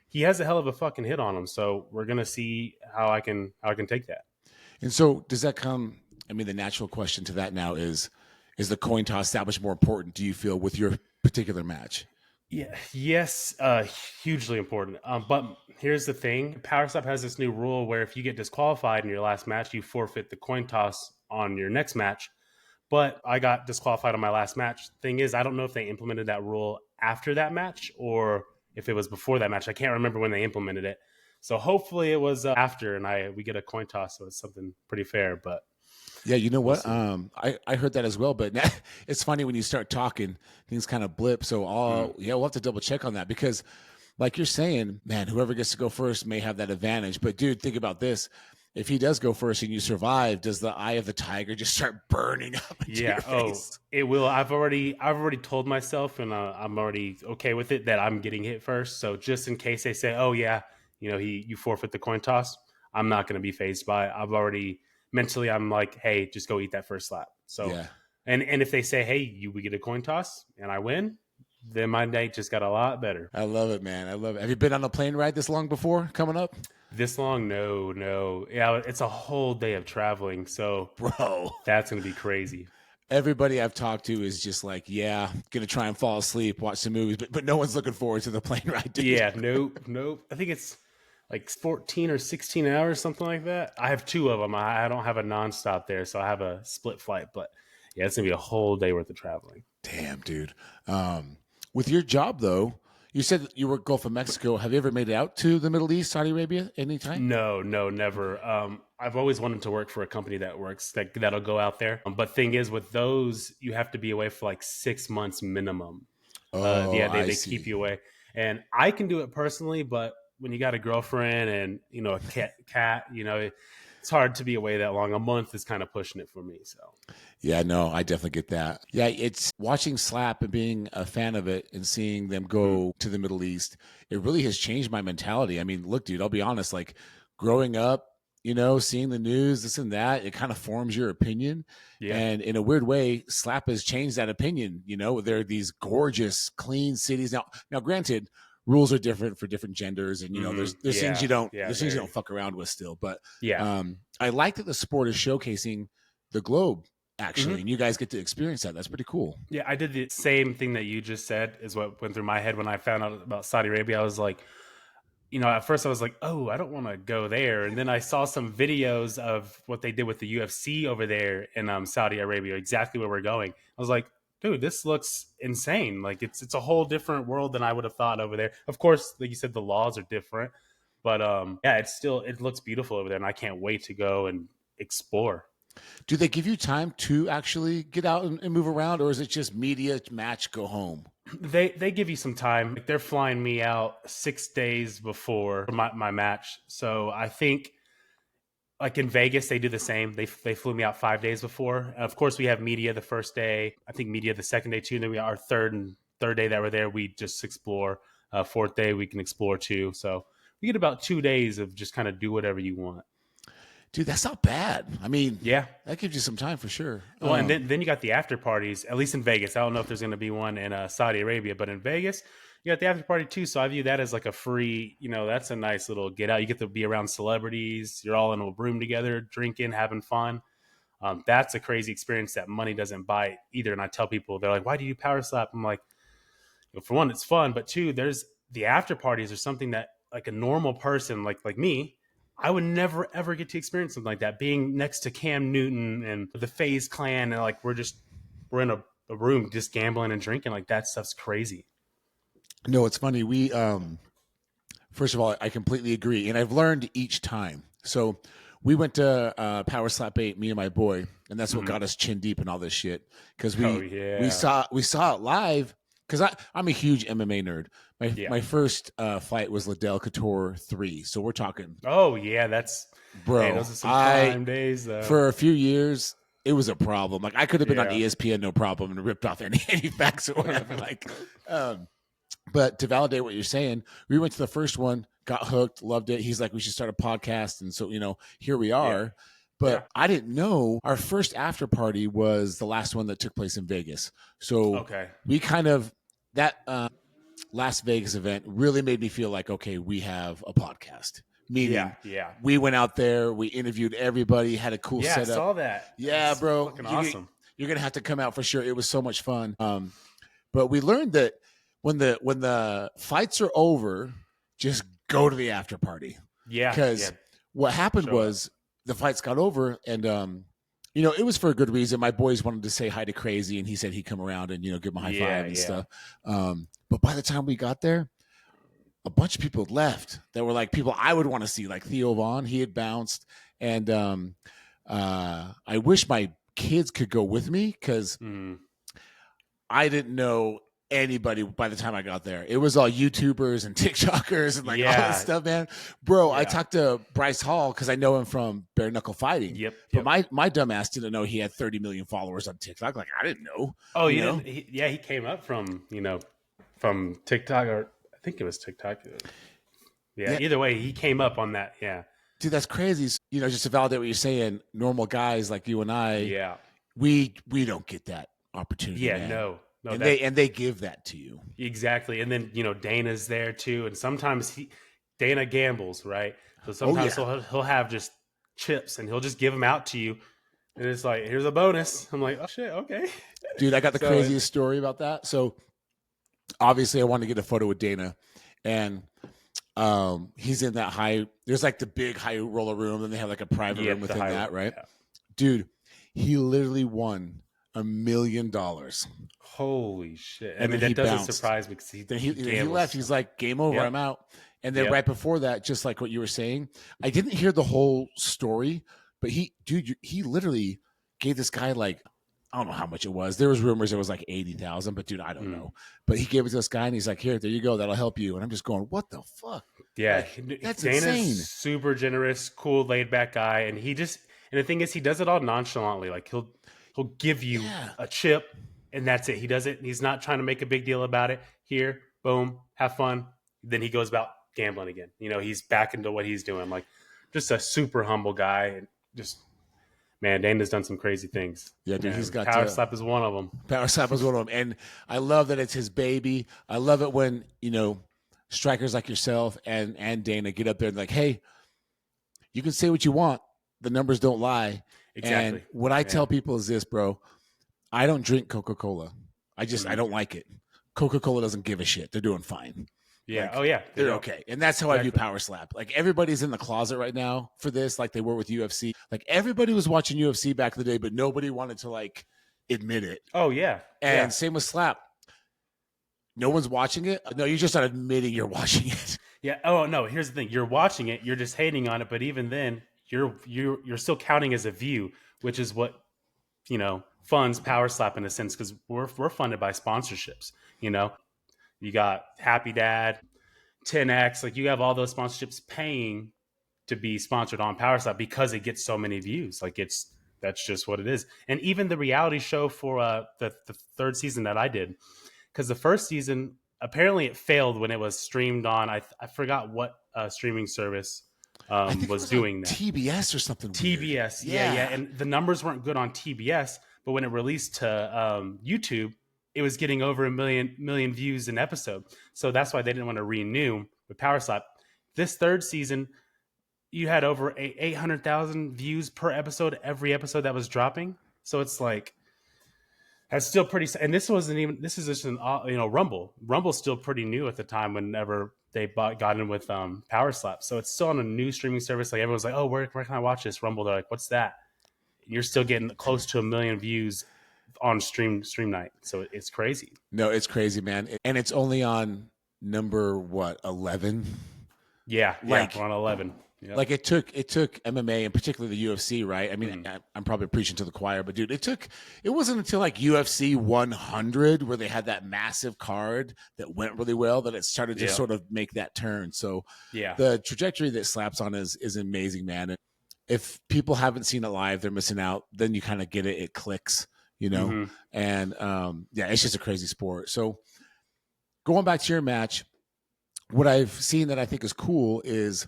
he has a hell of a fucking hit on him. So we're gonna see how I can take that. And so does that come? I mean, the natural question to that now is the coin toss that much more important? Do you feel with your particular match? Yeah. Yes. Hugely important. But here's the thing: PowerSlap has this new rule where if you get disqualified in your last match, you forfeit the coin toss on your next match. But I got disqualified on my last match. Thing is, I don't know if they implemented that rule after that match or if it was before that match. I can't remember when they implemented it. So hopefully it was after, and we get a coin toss, so it's something pretty fair. But yeah, you know what? I heard that as well. But now, it's funny when you start talking, things kind of blip. So we'll have to double check on that because, like you're saying, man, whoever gets to go first may have that advantage. But dude, think about this. If he does go first and you survive, does the eye of the tiger just start burning up into your face? It will. I've already told myself, and I'm already okay with it, that I'm getting hit first. So just in case they say, "Oh yeah, you forfeit the coin toss," I'm not going to be fazed by it. I've already mentally, I'm like, "Hey, just go eat that first slap." So yeah. And if they say, "Hey, we get a coin toss," and I win, then my night just got a lot better. I love it, man. I love it. Have you been on a plane ride this long before coming up? This long? No. Yeah, it's a whole day of traveling. So, bro, that's going to be crazy. Everybody I've talked to is just like, yeah, going to try and fall asleep, watch some movies, but no one's looking forward to the plane ride, dude. Yeah, nope. I think it's like 14 or 16 hours, something like that. I have two of them. I don't have a nonstop there, so I have a split flight. But yeah, it's going to be a whole day worth of traveling. Damn, dude. With your job, though, you said you were Gulf of Mexico. Have you ever made it out to the Middle East, Saudi Arabia, anytime? No, never. I've always wanted to work for a company that'll go out there. But thing is, with those, you have to be away for like 6 months minimum. They keep you away. And I can do it personally, but when you got a girlfriend and a cat, it's hard to be away that long. A month is kind of pushing it for me. So. Yeah, no, I definitely get that. Yeah, it's watching Slap and being a fan of it and seeing them go to the Middle East. It really has changed my mentality. I mean, look, dude, I'll be honest, like growing up seeing the news, this and that, it kind of forms your opinion. Yeah. And in a weird way, Slap has changed that opinion. There are these gorgeous, clean cities. Now, granted, rules are different for different genders, and there's things you don't fuck around with still. But I like that the sport is showcasing the globe actually, and you guys get to experience that. That's pretty cool. Yeah, I did the same thing that you just said is what went through my head when I found out about Saudi Arabia. I was like, at first I was like, oh, I don't want to go there. And then I saw some videos of what they did with the UFC over there in Saudi Arabia, exactly where we're going. I was like, dude, this looks insane. Like it's a whole different world than I would have thought over there. Of course, like you said, the laws are different, but it looks beautiful over there, and I can't wait to go and explore. Do they give you time to actually get out and move around, or is it just media match, go home? They give you some time. Like, they're flying me out 6 days before my match. So I think like in Vegas, they do the same. They flew me out 5 days before. Of course, we have media the first day. I think media the second day too. And then our third day that we're there, we just explore. Fourth day, we can explore too. So we get about 2 days of just kind of do whatever you want. Dude, that's not bad. I mean, yeah, that gives you some time for sure. Well, and then you got the after parties, at least in Vegas. I don't know if there's going to be one in Saudi Arabia, but in Vegas, you got the after party too. So I view that as like a free, that's a nice little get out. You get to be around celebrities. You're all in a room together, drinking, having fun. That's a crazy experience that money doesn't buy either. And I tell people, they're like, why do you PowerSlap? I'm like, for one, it's fun. But two, there's the after parties are something that like a normal person like me, I would never, ever get to experience something like that. Being next to Cam Newton and the FaZe clan, and like we're in a room just gambling and drinking. Like that stuff's crazy. No, it's funny. We, first of all, I completely agree. And I've learned each time. So we went to PowerSlap 8, me and my boy, and that's what got us chin deep in all this shit. Because we saw it live. Because I'm a huge MMA nerd. My first fight was Liddell Couture 3. So we're talking. Oh, yeah. That's, bro. Those are some prime days, though. For a few years, it was a problem. Like I could have been on ESPN, no problem, and ripped off any facts or whatever. But to validate what you're saying, we went to the first one, got hooked, loved it. He's like, we should start a podcast. And so, here we are. Yeah. But I didn't know our first after party was the last one that took place in Vegas. So we kind of, that Las Vegas event really made me feel like, okay, we have a podcast. Meaning, we went out there, we interviewed everybody, had a cool setup. I saw that. Yeah, that's bro. Fucking awesome. You're going to have to come out for sure. It was so much fun. But we learned that when the fights are over, just go to the after party. Yeah. Because what happened was the fights got over, and it was for a good reason. My boys wanted to say hi to Crazy, and he said he'd come around and give him a high five and stuff. But by the time we got there, a bunch of people left that were like people I would want to see, like Theo Vaughn. He had bounced, and I wish my kids could go with me because I didn't know anybody by the time I got there. It was all YouTubers and TikTokers and all this stuff, man. Bro, I talked to Bryce Hall because I know him from Bare Knuckle Fighting. But my dumb ass didn't know he had 30 million followers on TikTok. Like, I didn't know. Oh, you know? He came up from, from TikTok, or I think it was TikTok. Yeah, either way, he came up on that. Yeah. Dude, that's crazy. Just to validate what you're saying, normal guys like you and I, we don't get that opportunity. Yeah, man. No, and they give that to you. Exactly. And then, Dana's there too. And sometimes Dana gambles, right? So sometimes he'll have just chips and he'll just give them out to you. And it's like, here's a bonus. I'm like, oh shit, okay. Dude, I got the craziest story about that. So obviously I wanted to get a photo with Dana, and he's in that there's like the big high roller room, and they have like a private room within that, right? Yeah. Dude, he literally won $1 million. Holy shit. I mean, that doesn't surprise me because he left. He's like, game over, I'm out. And then right before that, just like what you were saying, I didn't hear the whole story, but he literally gave this guy like, I don't know how much it was. There was rumors it was like 80,000, but dude, I don't know. But he gave it to this guy, and he's like, here, there you go. That'll help you. And I'm just going, what the fuck? Yeah. Like, that's Dana's insane. Super generous, cool, laid back guy. And and the thing is, he does it all nonchalantly. Like he'll give you a chip, and that's it. He's not trying to make a big deal about it. Here, boom, have fun. Then he goes about gambling again. He's back into what he's doing. Like, just a super humble guy. And just, man, Dana's done some crazy things. Yeah, dude, he's got PowerSlap is one of them. PowerSlap is one of them, and I love that it's his baby. I love it when strikers like yourself and Dana get up there and like, hey, you can say what you want. The numbers don't lie. Exactly. And what I tell people is this, bro. I don't drink Coca-Cola. I don't like it. Coca-Cola doesn't give a shit. They're doing fine. Yeah. Like, they're okay. And that's how I view PowerSlap. Like everybody's in the closet right now for this, like they were with UFC. Like everybody was watching UFC back in the day, but nobody wanted to like admit it. Oh yeah. And same with Slap. No one's watching it. No, you're just not admitting you're watching it. Yeah. Oh no. Here's the thing. You're watching it. You're just hating on it. But even then, you're still counting as a view, which is what funds PowerSlap in a sense, because we're funded by sponsorships. You got Happy Dad, 10X, like you have all those sponsorships paying to be sponsored on PowerSlap because it gets so many views. Like that's just what it is. And even the reality show for the third season that I did, because the first season apparently it failed when it was streamed on. I forgot what streaming service was doing that. TBS or something. TBS, yeah. And the numbers weren't good on TBS, but when it released to YouTube, it was getting over a million views an episode. So that's why they didn't want to renew with PowerSlap. This third season, you had over 800,000 views per episode, every episode that was dropping. So it's like, that's still pretty. And this is just an Rumble. Rumble's still pretty new at the time whenever they got in with PowerSlap. So it's still on a new streaming service. Like everyone's like, oh, where can I watch this? Rumble. They're like, what's that? You're still getting close to 1 million views on stream night. So it's crazy. No, it's crazy, man. And it's only on number 11? Yeah, we're on 11. Yep. Like it took MMA and particularly the UFC, right? I mean, I'm probably preaching to the choir, but dude, it wasn't until like UFC 100 where they had that massive card that went really well that it started to sort of make that turn. So the trajectory that Slap's on is amazing, man. And if people haven't seen it live, they're missing out. Then you kind of get it. It clicks, and it's just a crazy sport. So going back to your match, what I've seen that I think is cool is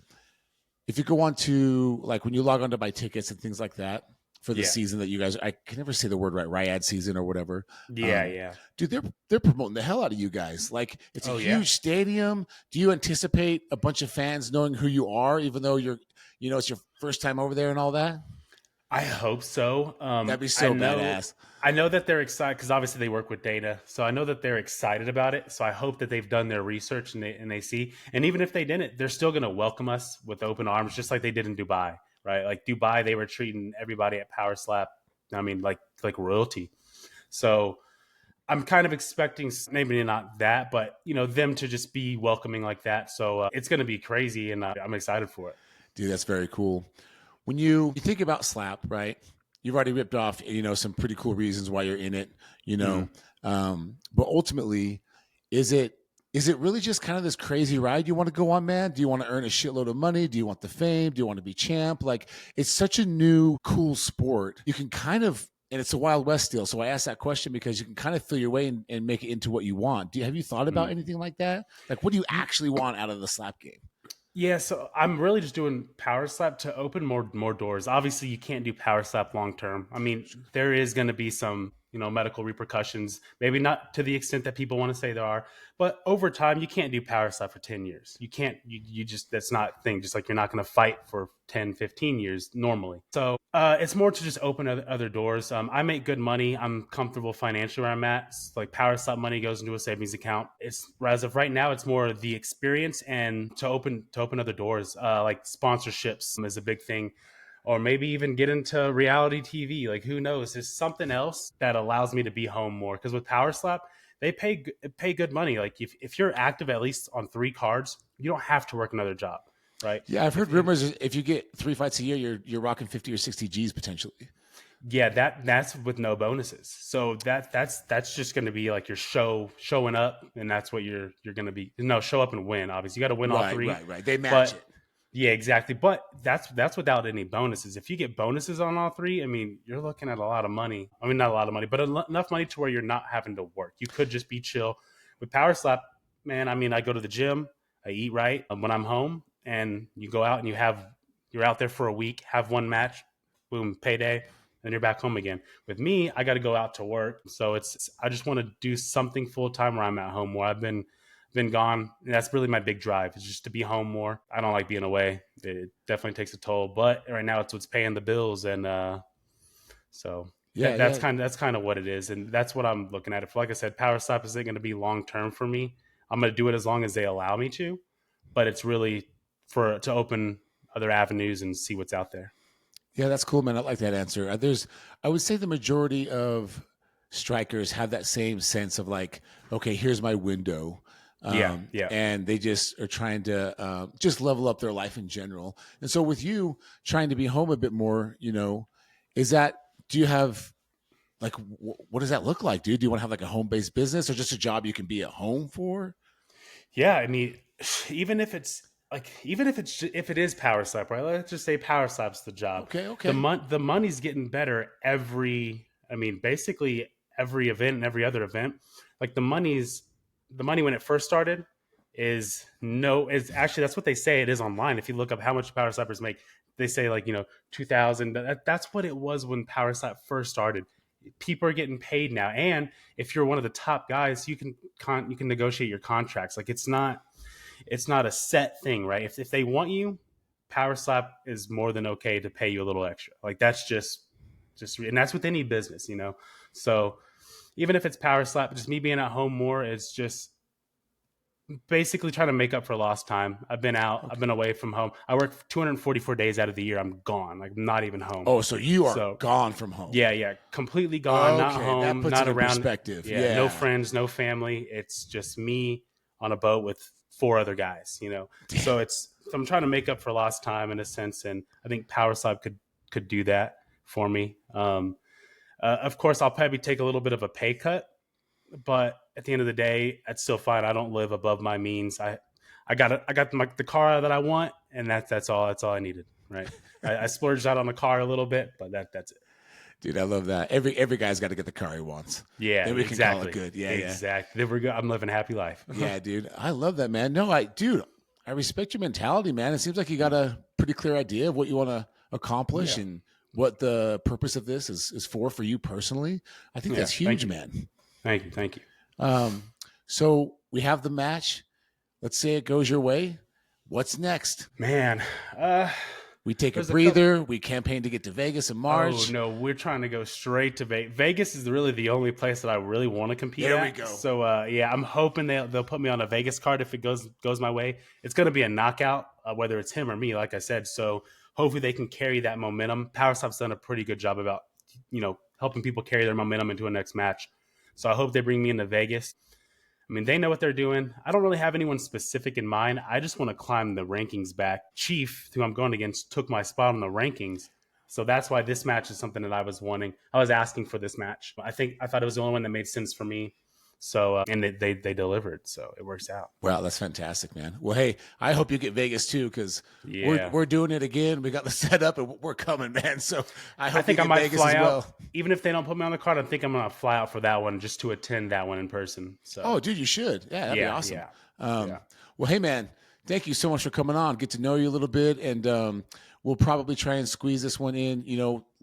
if you go on to, like, when you log on to buy tickets and things like that for the season that you guys, I can never say the word right, Riad season or whatever. Dude, they're promoting the hell out of you guys. Like, it's a huge stadium. Do you anticipate a bunch of fans knowing who you are, even though it's your first time over there and all that? I hope so. That'd be so badass. I know that they're excited because obviously they work with Dana. So I know that they're excited about it. So I hope that they've done their research and they see. And even if they didn't, they're still going to welcome us with open arms, just like they did in Dubai, right? Like Dubai, they were treating everybody at PowerSlap, I mean, like royalty. So I'm kind of expecting, maybe not that, but them to just be welcoming like that. So it's going to be crazy, and I'm excited for it. Dude, that's very cool. When you think about Slap, right? You've already ripped off, some pretty cool reasons why you're in it, but ultimately, is it really just kind of this crazy ride you want to go on, man? Do you want to earn a shitload of money? Do you want the fame? Do you want to be champ? Like, it's such a new, cool sport. You can kind of, and it's a Wild West still. So I asked that question because you can kind of feel your way and make it into what you want. Have you thought about anything like that? Like, what do you actually want out of the Slap game? Yeah, so I'm really just doing PowerSlap to open more doors. Obviously, you can't do PowerSlap long term. I mean, there is going to be some, medical repercussions, maybe not to the extent that people want to say there are, but over time, you can't do PowerSlap for 10 years. You can't, you just, that's not a thing. Just like you're not going to fight for 10, 15 years normally. So it's more to just open other doors. I make good money. I'm comfortable financially where I'm at. It's like PowerSlap money goes into a savings account. It's, as of right now, it's more the experience and to open other doors, like sponsorships is a big thing. Or maybe even get into reality TV. Like, who knows? There's something else that allows me to be home more. Because with PowerSlap, they pay good money. Like, if you're active at least on 3 cards, you don't have to work another job, right? Yeah, I've heard rumors if you get 3 fights a year, you're rocking 50 or 60 G's potentially. Yeah, that's with no bonuses. So that's just going to be like your showing up, and that's what you're going to be. No, show up and win. Obviously, you got to win all 3. Right. They match it. Yeah, exactly. But that's without any bonuses. If you get bonuses on all 3, I mean, you're looking at a lot of money. I mean, not a lot of money, but enough money to where you're not having to work. You could just be chill. With PowerSlap, man, I mean, I go to the gym, I eat right when I'm home, and you go out and you have You're out there for a week, have one match, boom, payday, and you're back home again. With me, I got to go out to work, so I just want to do something full time where I'm at home, where I've been gone. And that's really my big drive, is just to be home more. I don't like being away. It definitely takes a toll, but right now it's what's paying the bills, and so that's kind of what it is, and that's what I'm looking at. If, like I said, PowerSlap isn't going to be long term for me. I'm going to do it as long as they allow me to, but it's really to open other avenues and see what's out there. Yeah, that's cool, man. I like that answer. I would say the majority of strikers have that same sense of like, okay, here's my window. Yeah. And they just are trying to just level up their life in general. And so with you trying to be home a bit more, do you have like, what does that look like, dude? Do you want to have like a home-based business or just a job you can be at home for? Yeah. I mean, even if it is PowerSlap, right? Let's just say PowerSlap's the job. Okay. The money's getting better basically every event and every other event. Like the money when it first started is actually, that's what they say it is online. If you look up how much PowerSlappers make, they say like, 2,000. That's what it was when PowerSlap first started. People are getting paid now, and if you're one of the top guys, you can negotiate your contracts. Like it's not a set thing, right? If they want you, PowerSlap is more than okay to pay you a little extra. Like that's just, and that's with any business, So even if it's PowerSlap, just me being at home more, it's just basically trying to make up for lost time. I've been out. Okay. I've been away from home. I work 244 days out of the year. I'm gone. Like I'm not even home. Oh, so you are gone from home. Yeah. Completely gone. Not home. That puts not it in around. Perspective. Yeah. No friends, no family. It's just me on a boat with 4 other guys, So I'm trying to make up for lost time in a sense. And I think PowerSlap could do that for me. Of course, I'll probably take a little bit of a pay cut, but at the end of the day, that's still fine. I don't live above my means. I got the car that I want, and that's all I needed. Right. I splurged out on the car a little bit, but that's it. Dude, I love that. Every guy's got to get the car he wants. Yeah, then we can call it good. Yeah, exactly. Then we're good. I'm living a happy life. Yeah, dude, I love that, man. No, I respect your mentality, man. It seems like you got a pretty clear idea of what you want to accomplish and what the purpose of this is for you personally. I think that's huge, man. Thank you. So we have the match. Let's say it goes your way. What's next? Man, we take a breather. We campaign to get to Vegas in March. Oh, no, we're trying to go straight to Vegas. Vegas is really the only place that I really want to compete There at. we go. So, I'm hoping they'll put me on a Vegas card if it goes my way. It's going to be a knockout, whether it's him or me, like I said. So hopefully they can carry that momentum. PowerSlap's done a pretty good job about, helping people carry their momentum into a next match. So I hope they bring me into Vegas. I mean, they know what they're doing. I don't really have anyone specific in mind. I just want to climb the rankings back. Chief, who I'm going against, took my spot on the rankings. So that's why this match is something that I was wanting. I was asking for this match. I thought it was the only one that made sense for me. So, and they delivered. So it works out. Wow, that's fantastic, man. Well, hey, I hope you get Vegas too, because we're doing it again. We got the setup and we're coming, man. So I think I might Vegas fly out. Even if they don't put me on the card, I think I'm going to fly out for that one just to attend that one in person. So. Oh, dude, you should. Yeah, that'd be awesome. Yeah. Well, hey, man, thank you so much for coming on. Get to know you a little bit, and we'll probably try and squeeze this one in,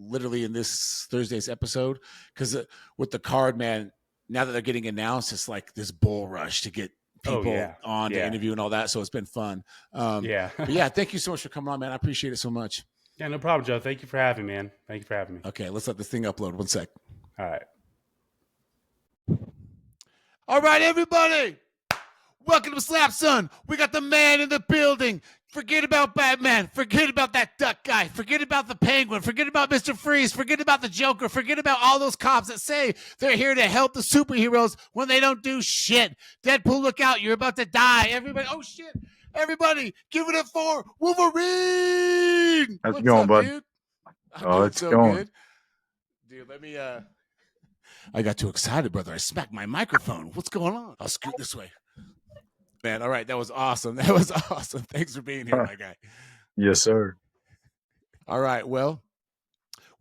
literally in this Thursday's episode, because with the card, man, now that they're getting announced, it's like this bull rush to get people on to interview and all that. So it's been fun. But yeah, thank you so much for coming on, man. I appreciate it so much. Yeah, no problem, Joe. Thank you for having me, man. Thank you for having me. Okay, let's let this thing upload. 1 sec. All right. All right, everybody. Welcome to Slap Son. We got the man in the building. Forget about Batman. Forget about that duck guy. Forget about the Penguin. Forget about Mr. Freeze. Forget about the Joker. Forget about all those cops that say they're here to help the superheroes when they don't do shit. Deadpool, look out. You're about to die. Everybody, oh shit. Everybody, give it up for Wolverine. How's it going, bud? Dude? It's going. Good. Dude, let me, I got too excited, brother. I smacked my microphone. What's going on? I'll scoot this way. Man, all right, that was awesome. Thanks for being here, my guy. Yes, sir. All right, well,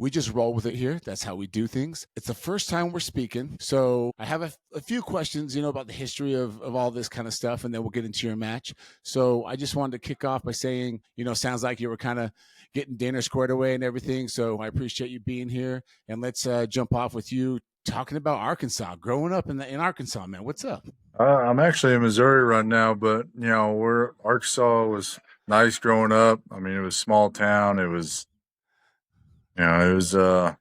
We just roll with it here. That's how we do things. It's the first time we're speaking. So I have a few questions, about the history of all this kind of stuff, and then we'll get into your match. So I just wanted to kick off by saying, sounds like you were kind of getting dinner squared away and everything. So I appreciate you being here. And let's jump off with you talking about Arkansas, growing up in Arkansas, man. What's up? I'm actually in Missouri right now, but Arkansas was nice growing up. I mean, it was a small town. It was, a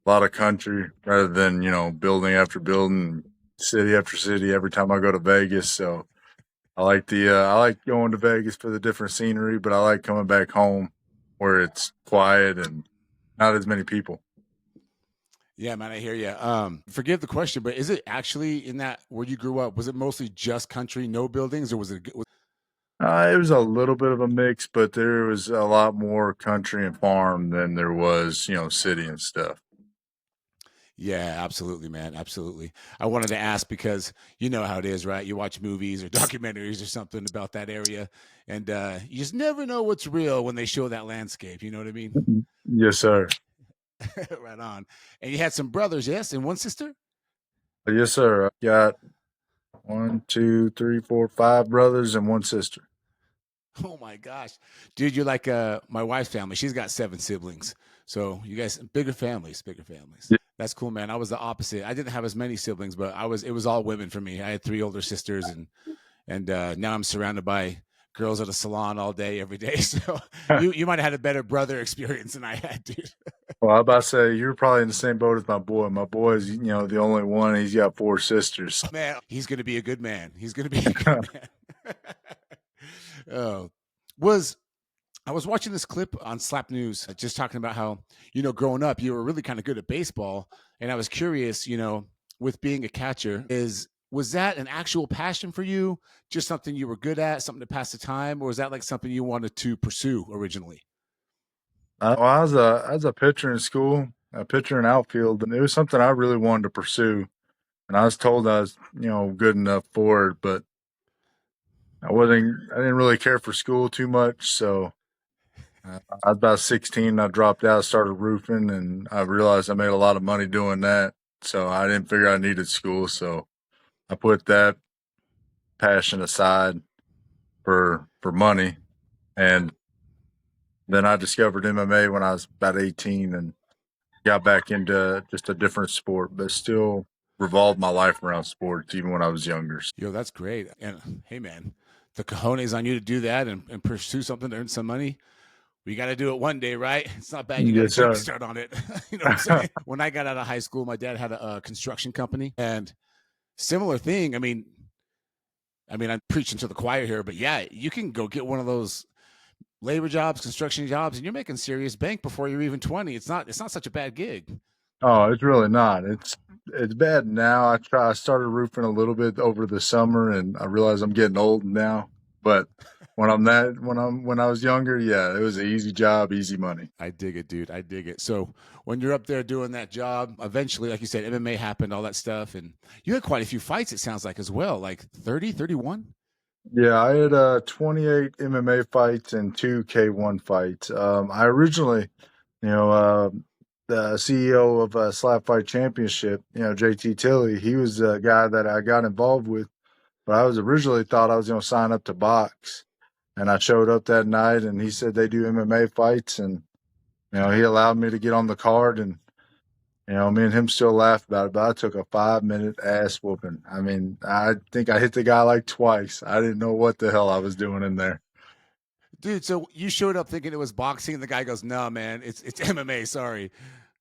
lot of country rather than building after building, city after city. Every time I go to Vegas, so I like I like going to Vegas for the different scenery, but I like coming back home where it's quiet and not as many people. Yeah, man, I hear you. Forgive the question, but is it actually in that where you grew up? Was it mostly just country, no buildings, or was it? It was a little bit of a mix, but there was a lot more country and farm than there was, city and stuff. Yeah, absolutely, man. Absolutely. I wanted to ask because you know how it is, right? You watch movies or documentaries or something about that area, and you just never know what's real when they show that landscape. You know what I mean? Yes, sir. Right on. And you had some brothers, yes, and one sister? Yes, sir. I got 1, 2, 3, 4, 5 brothers and one sister. Oh my gosh, dude, you're like my wife's family. She's got 7 siblings, so you guys bigger families. Yeah. That's cool, man. I was the opposite. I didn't have as many siblings, but it was all women for me. I had 3 older sisters, and now I'm surrounded by girls at a salon all day, every day. So you might have had a better brother experience than I had, dude. Well, I'm about to say you're probably in the same boat as my boy. My boy's, the only one. He's got 4 sisters. Man, he's going to be a good man. He's going to be a good man. I was watching this clip on Slap News, just talking about how, growing up, you were really kind of good at baseball. And I was curious, with being a catcher, was that an actual passion for you? Just something you were good at, something to pass the time? Or was that like something you wanted to pursue originally? I was a pitcher in school, a pitcher in outfield, and it was something I really wanted to pursue. And I was told I was, good enough for it, but I didn't really care for school too much. So I was about 16. I dropped out, started roofing, and I realized I made a lot of money doing that. So I didn't figure I needed school. So I put that passion aside for money. And then I discovered MMA when I was about 18 and got back into just a different sport, but still revolved my life around sports even when I was younger. Yo, that's great. And hey, man, the cojones on you to do that and pursue something to earn some money. We got to do it one day, right? It's not bad. You got to start on it. You know what I'm saying? When I got out of high school, my dad had a construction company, and similar thing. I mean, I'm preaching to the choir here, but yeah, you can go get one of those labor jobs, construction jobs, and you're making serious bank before you're even 20. It's not such a bad gig. Oh, it's really not. It's bad now. I started roofing a little bit over the summer, and I realize I'm getting old now. But when I was younger, yeah, it was an easy job, easy money. I dig it, dude. I dig it. So when you're up there doing that job, eventually, like you said, MMA happened, all that stuff, and you had quite a few fights. It sounds like as well, like 30, 31. Yeah, I had 28 MMA fights and 2 K1 fights. I originally, the CEO of Slap Fight Championship, JT Tilley, he was the guy that I got involved with. But I was originally thought I was going to sign up to box. And I showed up that night, and he said they do MMA fights. And, he allowed me to get on the card. And, me and him still laugh about it. But I took a 5-minute ass whooping. I mean, I think I hit the guy like twice. I didn't know what the hell I was doing in there. Dude, so you showed up thinking it was boxing, and the guy goes, "No, man, it's MMA. Sorry."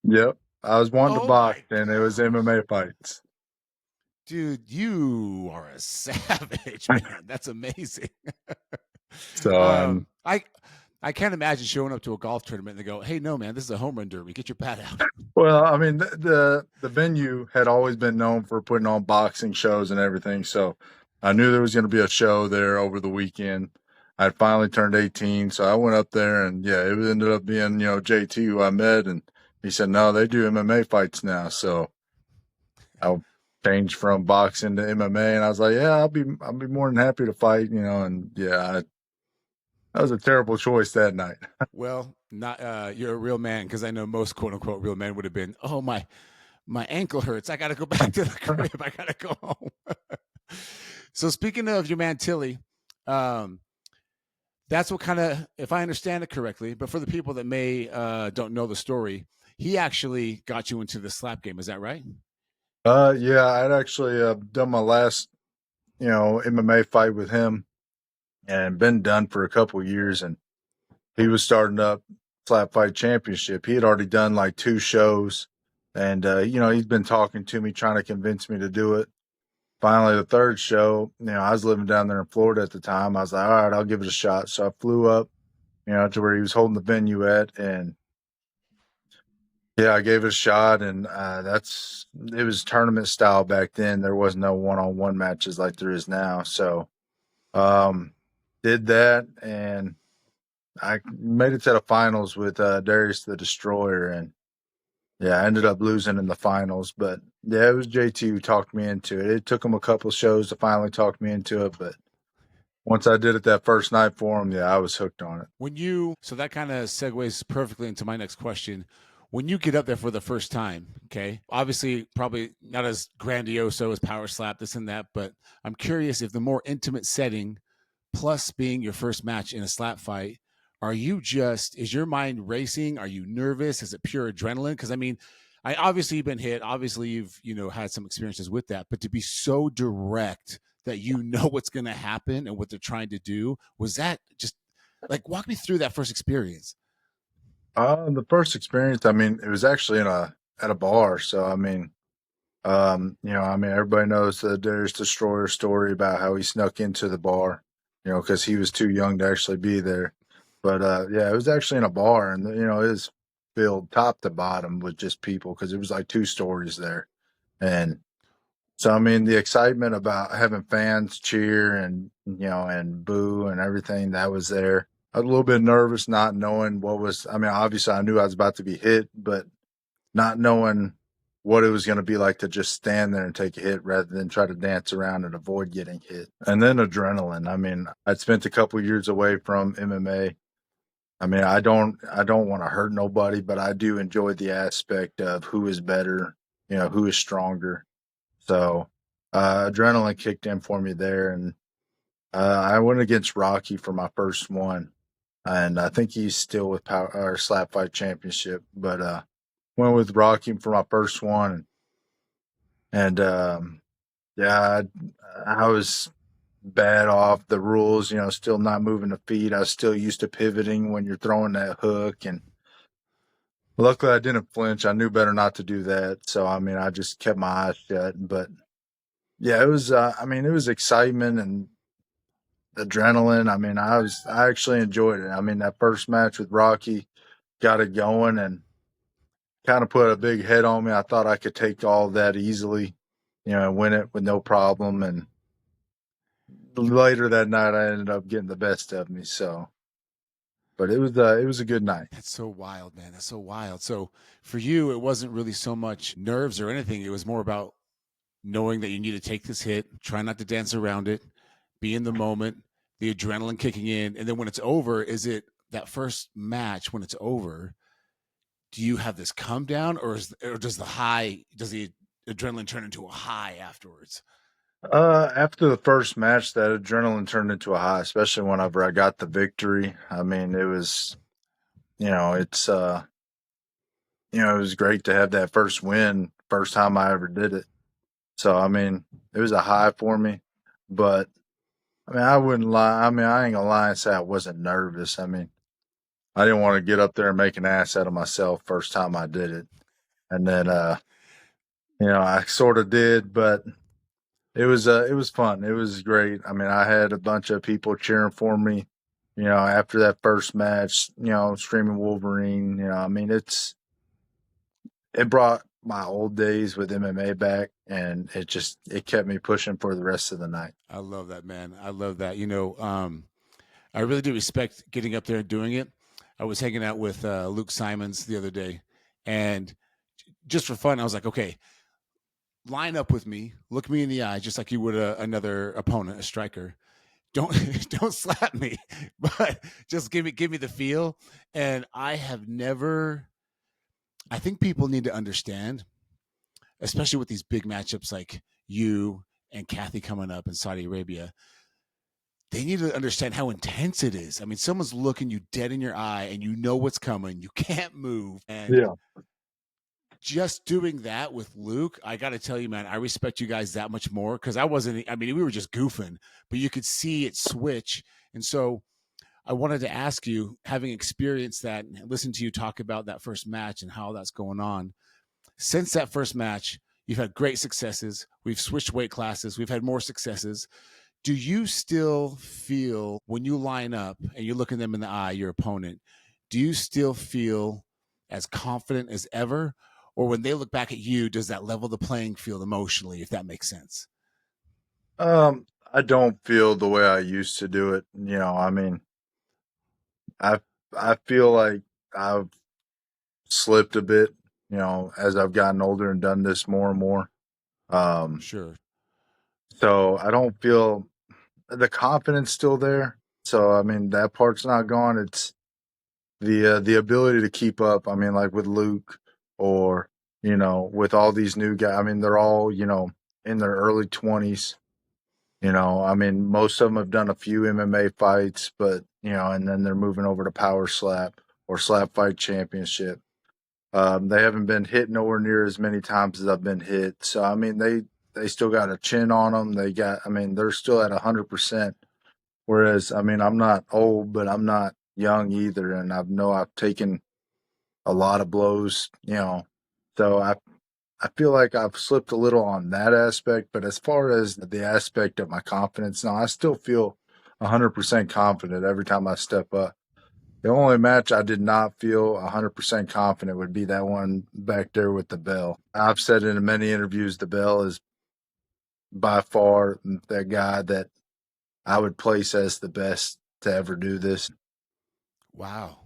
Yep, I was wanting to box, and it was MMA fights. Dude, you are a savage, man. That's amazing. So I can't imagine showing up to a golf tournament and they go, "Hey, no, man, this is a home run derby. Get your bat out." Well, I mean, the venue had always been known for putting on boxing shows and everything, so I knew there was going to be a show there over the weekend. I finally turned 18, so I went up there, and yeah, it ended up being JT who I met, and he said, "No, they do MMA fights now." So I changed from boxing to MMA, and I was like, "Yeah, I'll be more than happy to fight," and yeah, that was a terrible choice that night. Well, not you're a real man, because I know most quote unquote real men would have been, oh my ankle hurts. I got to go back to the crib. I got to go home. So speaking of your man Tilly, um, that's what kind of, if I understand it correctly, but for the people that may don't know the story, he actually got you into the slap game. Is that right? Yeah, I'd actually done my last, MMA fight with him and been done for a couple of years. And he was starting up Slap Fight Championship. He had already done like 2 shows. And, he's been talking to me, trying to convince me to do it. Finally, the 3rd show, I was living down there in Florida at the time. I was like, all right, I'll give it a shot. So I flew up, to where he was holding the venue at. And yeah, I gave it a shot. And it was tournament style back then. There was no one-on-one matches like there is now. So did that. And I made it to the finals with Darius the Destroyer. And yeah, I ended up losing in the finals, but yeah, it was JT who talked me into it. It took him a couple shows to finally talk me into it, but once I did it that first night for him, yeah, I was hooked on it. So that kind of segues perfectly into my next question. When you get up there for the first time, okay, obviously probably not as grandiose as PowerSlap, this and that, but I'm curious if the more intimate setting, plus being your first match in a slap fight, is your mind racing? Are you nervous? Is it pure adrenaline? Because I mean, obviously you've been hit. Obviously you've had some experiences with that, but to be so direct that what's going to happen and what they're trying to do, was that just like, walk me through that first experience? The first experience, I mean, it was actually at a bar. So I mean, everybody knows the Darius Destroyer story about how he snuck into the bar, because he was too young to actually be there. But yeah, it was actually in a bar, and it was filled top to bottom with just people, because it was like 2 stories there. And so, I mean, the excitement about having fans cheer and, and boo and everything that was there. I was a little bit nervous not knowing obviously I knew I was about to be hit, but not knowing what it was going to be like to just stand there and take a hit rather than try to dance around and avoid getting hit. And then adrenaline. I mean, I'd spent a couple years away from MMA. I mean, I don't want to hurt nobody, but I do enjoy the aspect of who is better, who is stronger. So adrenaline kicked in for me there, and I went against Rocky for my first one, and I think he's still with Slap Fight Championship, but went with Rocky for my first one, and yeah, I was bad off the rules, still not moving the feet. I was still used to pivoting when you're throwing that hook, and luckily I didn't flinch. I knew better not to do that, so I mean, I just kept my eyes shut. But yeah, it was. It was excitement and adrenaline. I mean, I actually enjoyed it. I mean, that first match with Rocky got it going and kind of put a big head on me. I thought I could take all that easily, and win it with no problem. And later that night, I ended up getting the best of me. So, but it was a good night. That's so wild, man. That's so wild. So for you, it wasn't really so much nerves or anything. It was more about knowing that you need to take this hit, try not to dance around it, be in the moment, the adrenaline kicking in. And then when it's over, is it that first match when it's over? Do you have this come down, or does the adrenaline turn into a high afterwards? After the first match, that adrenaline turned into a high, especially whenever I got the victory. I mean, it was, it's, it was great to have that first win, first time I ever did it. So, I mean, it was a high for me, but I mean, I wouldn't lie. I mean, I ain't gonna lie and say I wasn't nervous. I mean, I didn't want to get up there and make an ass out of myself first time I did it. And then, I sort of did, but it was fun. It was great. I mean, I had a bunch of people cheering for me, after that first match, screaming Wolverine, I mean, it brought my old days with MMA back, and it kept me pushing for the rest of the night. I love that, man. I love that. I really do respect getting up there and doing it. I was hanging out with Luke Simons the other day, and just for fun, I was like, okay, line up with me, look me in the eye, just like you would another opponent, a striker. don't don't slap me, but just give me the feel. And I have never. I think people need to understand, especially with these big matchups like you and Kathy coming up in Saudi Arabia. They need to understand how intense it is. I mean, someone's looking you dead in your eye, and you know what's coming. You can't move, and Yeah. just doing that with Luke, I got to tell you, man, I respect you guys that much more because I wasn't. I mean, we were just goofing, but you could see it switch, and so I wanted to ask you, having experienced that and listened to you talk about that first match and how that's going on. Since that first match, you've had great successes. We've switched weight classes. We've had more successes. Do you still feel when you line up and you're looking them in the eye, your opponent, do you still feel as confident as ever? Or when they look back at you, does that level the playing field emotionally, if that makes sense? I don't feel the way I used to do it. I mean, I I feel like I've slipped a bit, as I've gotten older and done this more and more. Um, Sure. so I don't feel the confidence still there. So I mean, that part's not gone. It's the ability to keep up. I mean, like with Luke or with all these new guys. I mean, they're all in their early 20s. I mean, most of them have done a few MMA fights, but and then they're moving over to PowerSlap or Slap Fight Championship. They haven't been hit nowhere near as many times as I've been hit. So I mean, they still got a chin on them. I mean, they're still at 100%. Whereas, I mean, I'm not old, but I'm not young either, and I've taken a lot of blows. So I feel like I've slipped a little on that aspect. But as far as the aspect of my confidence, no, I still feel 100% confident every time I step up. The only match I did not feel 100% confident would be that one back there with the bell. I've said in many interviews, the bell is by far the guy that I would place as the best to ever do this. Wow.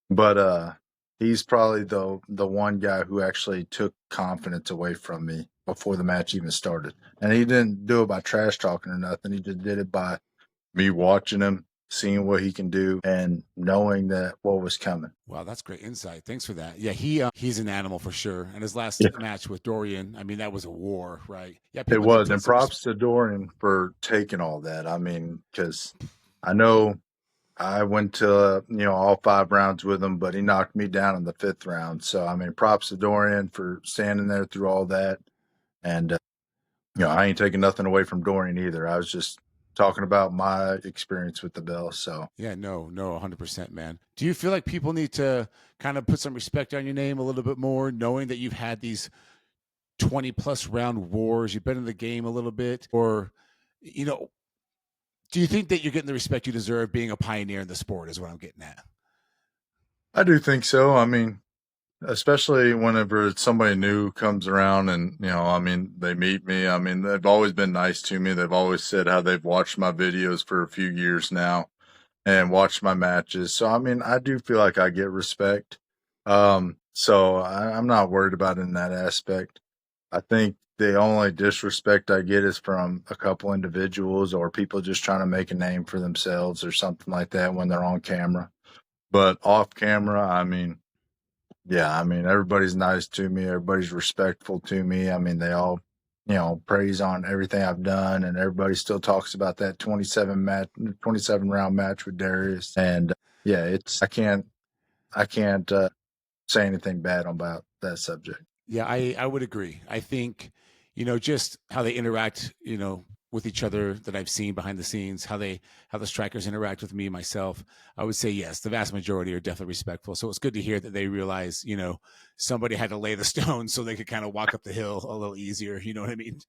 But he's probably the one guy who actually took confidence away from me before the match even started. And he didn't do it by trash talking or nothing. He just did it by me watching him, seeing what he can do, and knowing that what was coming. Wow, that's great insight. Thanks for that. Yeah, he's an animal for sure. And his last Yeah. match with Dorian, I mean, that was a war, right? Yeah, It people need to was. put And some props to Dorian for taking all that. I mean, because I know I went to all 5 rounds with him, but he knocked me down in the 5th round. So I mean, props to Dorian for standing there through all that. And I ain't taking nothing away from Dorian either. I was just talking about my experience with the bell. So Yeah, no, 100%, man. Do you feel like people need to kind of put some respect on your name a little bit more, knowing that you've had these 20 plus round wars, you've been in the game a little bit, or, you know, do you think that you're getting the respect you deserve being a pioneer in the sport, is what I'm getting at? I do think so. I mean, especially whenever somebody new comes around and, I mean, they meet me. I mean, they've always been nice to me. They've always said how they've watched my videos for a few years now and watched my matches. So, I mean, I do feel like I get respect. So I'm not worried about it in that aspect. I think the only disrespect I get is from a couple individuals or people just trying to make a name for themselves or something like that when they're on camera. But off camera, I mean, yeah, I mean, everybody's nice to me. Everybody's respectful to me. I mean, they all, praise on everything I've done, and everybody still talks about that 27 round match with Darius. And yeah, I can't say anything bad about that subject. Yeah, I would agree. I think, just how they interact, with each other that I've seen behind the scenes, how the strikers interact with me myself. I would say yes, the vast majority are definitely respectful. So it's good to hear that they realize, somebody had to lay the stone so they could kind of walk up the hill a little easier. You know what I mean?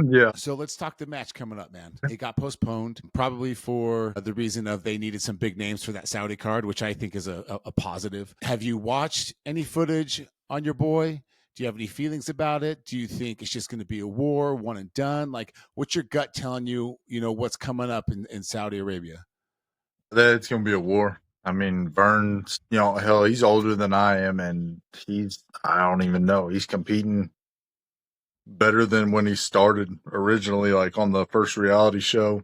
Yeah. So let's talk the match coming up, man. It got postponed probably for the reason of they needed some big names for that Saudi card, which I think is a positive. Have you watched any footage on your boy? Do you have any feelings about it? Do you think it's just going to be a war, one and done? Like, what's your gut telling you, what's coming up in Saudi Arabia? That it's going to be a war. I mean, Vern's, hell, he's older than I am, and I don't even know. He's competing better than when he started originally, like on the first reality show.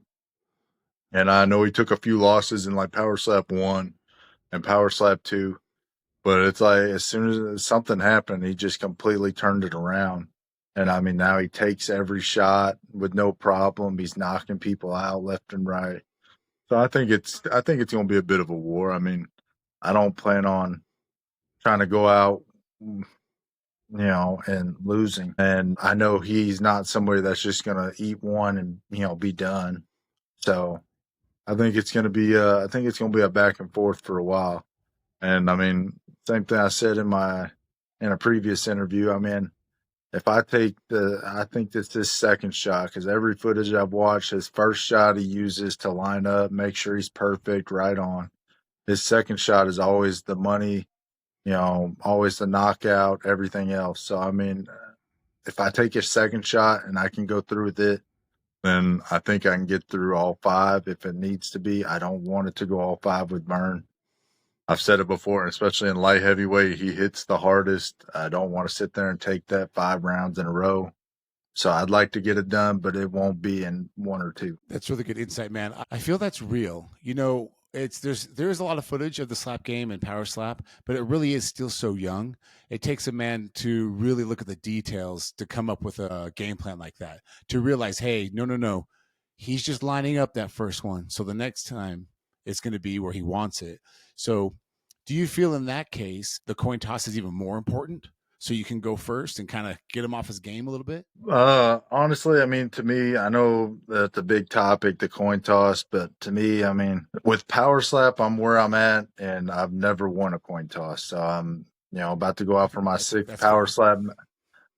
And I know he took a few losses in like PowerSlap 1 and PowerSlap 2. But it's like as soon as something happened, he just completely turned it around. And I mean, now he takes every shot with no problem. He's knocking people out left and right. So I think it's going to be a bit of a war. I mean, I don't plan on trying to go out, and losing. And I know he's not somebody that's just going to eat one and be done. So I think it's going to be a back and forth for a while. And I mean, same thing I said in a previous interview. I mean, if I think that's his second shot, because every footage I've watched, his first shot he uses to line up, make sure he's perfect, right on. His second shot is always the money, always the knockout, everything else. So I mean, if I take his second shot and I can go through with it, then I think I can get through all 5 if it needs to be. I don't want it to go all 5 with Byrne. I've said it before, especially in light heavyweight, he hits the hardest. I don't want to sit there and take that 5 rounds in a row. So I'd like to get it done, but it won't be in 1 or 2. That's really good insight, man. I feel that's real. There's a lot of footage of the slap game and power slap, but it really is still so young. It takes a man to really look at the details to come up with a game plan like that, to realize, hey, no, he's just lining up that first one. So the next time it's going to be where he wants it. So do you feel in that case the coin toss is even more important? So you can go first and kind of get him off his game a little bit? Honestly, I mean, to me, I know that's a big topic, the coin toss, but to me, I mean, with Power Slap, I'm where I'm at, and I've never won a coin toss. So I'm, about to go out for my sixth Power Slap.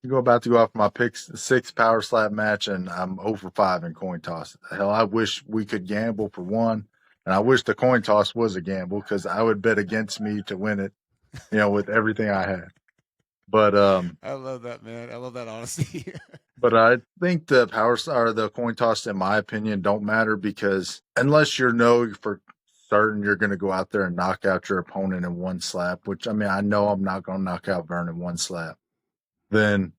About to go out for my sixth Power Slap match, and I'm 0 for 5 in coin toss. Hell, I wish we could gamble for one, and I wish the coin toss was a gamble because I would bet against me to win it, with everything I had. But I love that, man. I love that honesty. but I think the coin toss, in my opinion, don't matter because unless for certain you're going to go out there and knock out your opponent in one slap, which I mean I know I'm not going to knock out Vern in one slap, then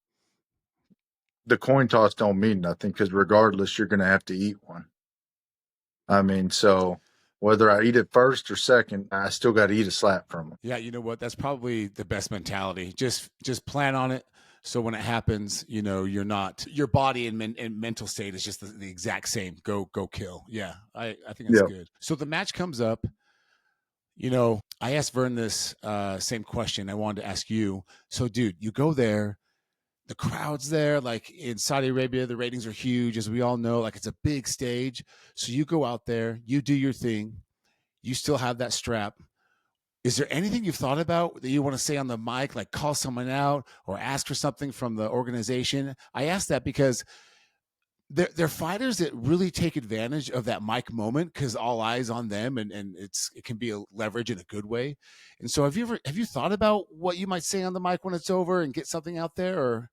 the coin toss don't mean nothing because regardless you're going to have to eat one. I mean, so whether I eat it first or second, I still got to eat a slap from them. Yeah, you know what? That's probably the best mentality. Just plan on it. So when it happens, you're not, your body and mental state is just the exact same. Go kill. Yeah, I think that's good. So the match comes up. I asked Vern this same question I wanted to ask you. So, dude, you go there. The crowd's there. Like in Saudi Arabia, the ratings are huge, as we all know. Like it's a big stage. So you go out there, you do your thing. You still have that strap. Is there anything you've thought about that you want to say on the mic, like call someone out or ask for something from the organization? I ask that because they're fighters that really take advantage of that mic moment because all eyes on them, and it can be a leverage in a good way. And so have you thought about what you might say on the mic when it's over and get something out there? Or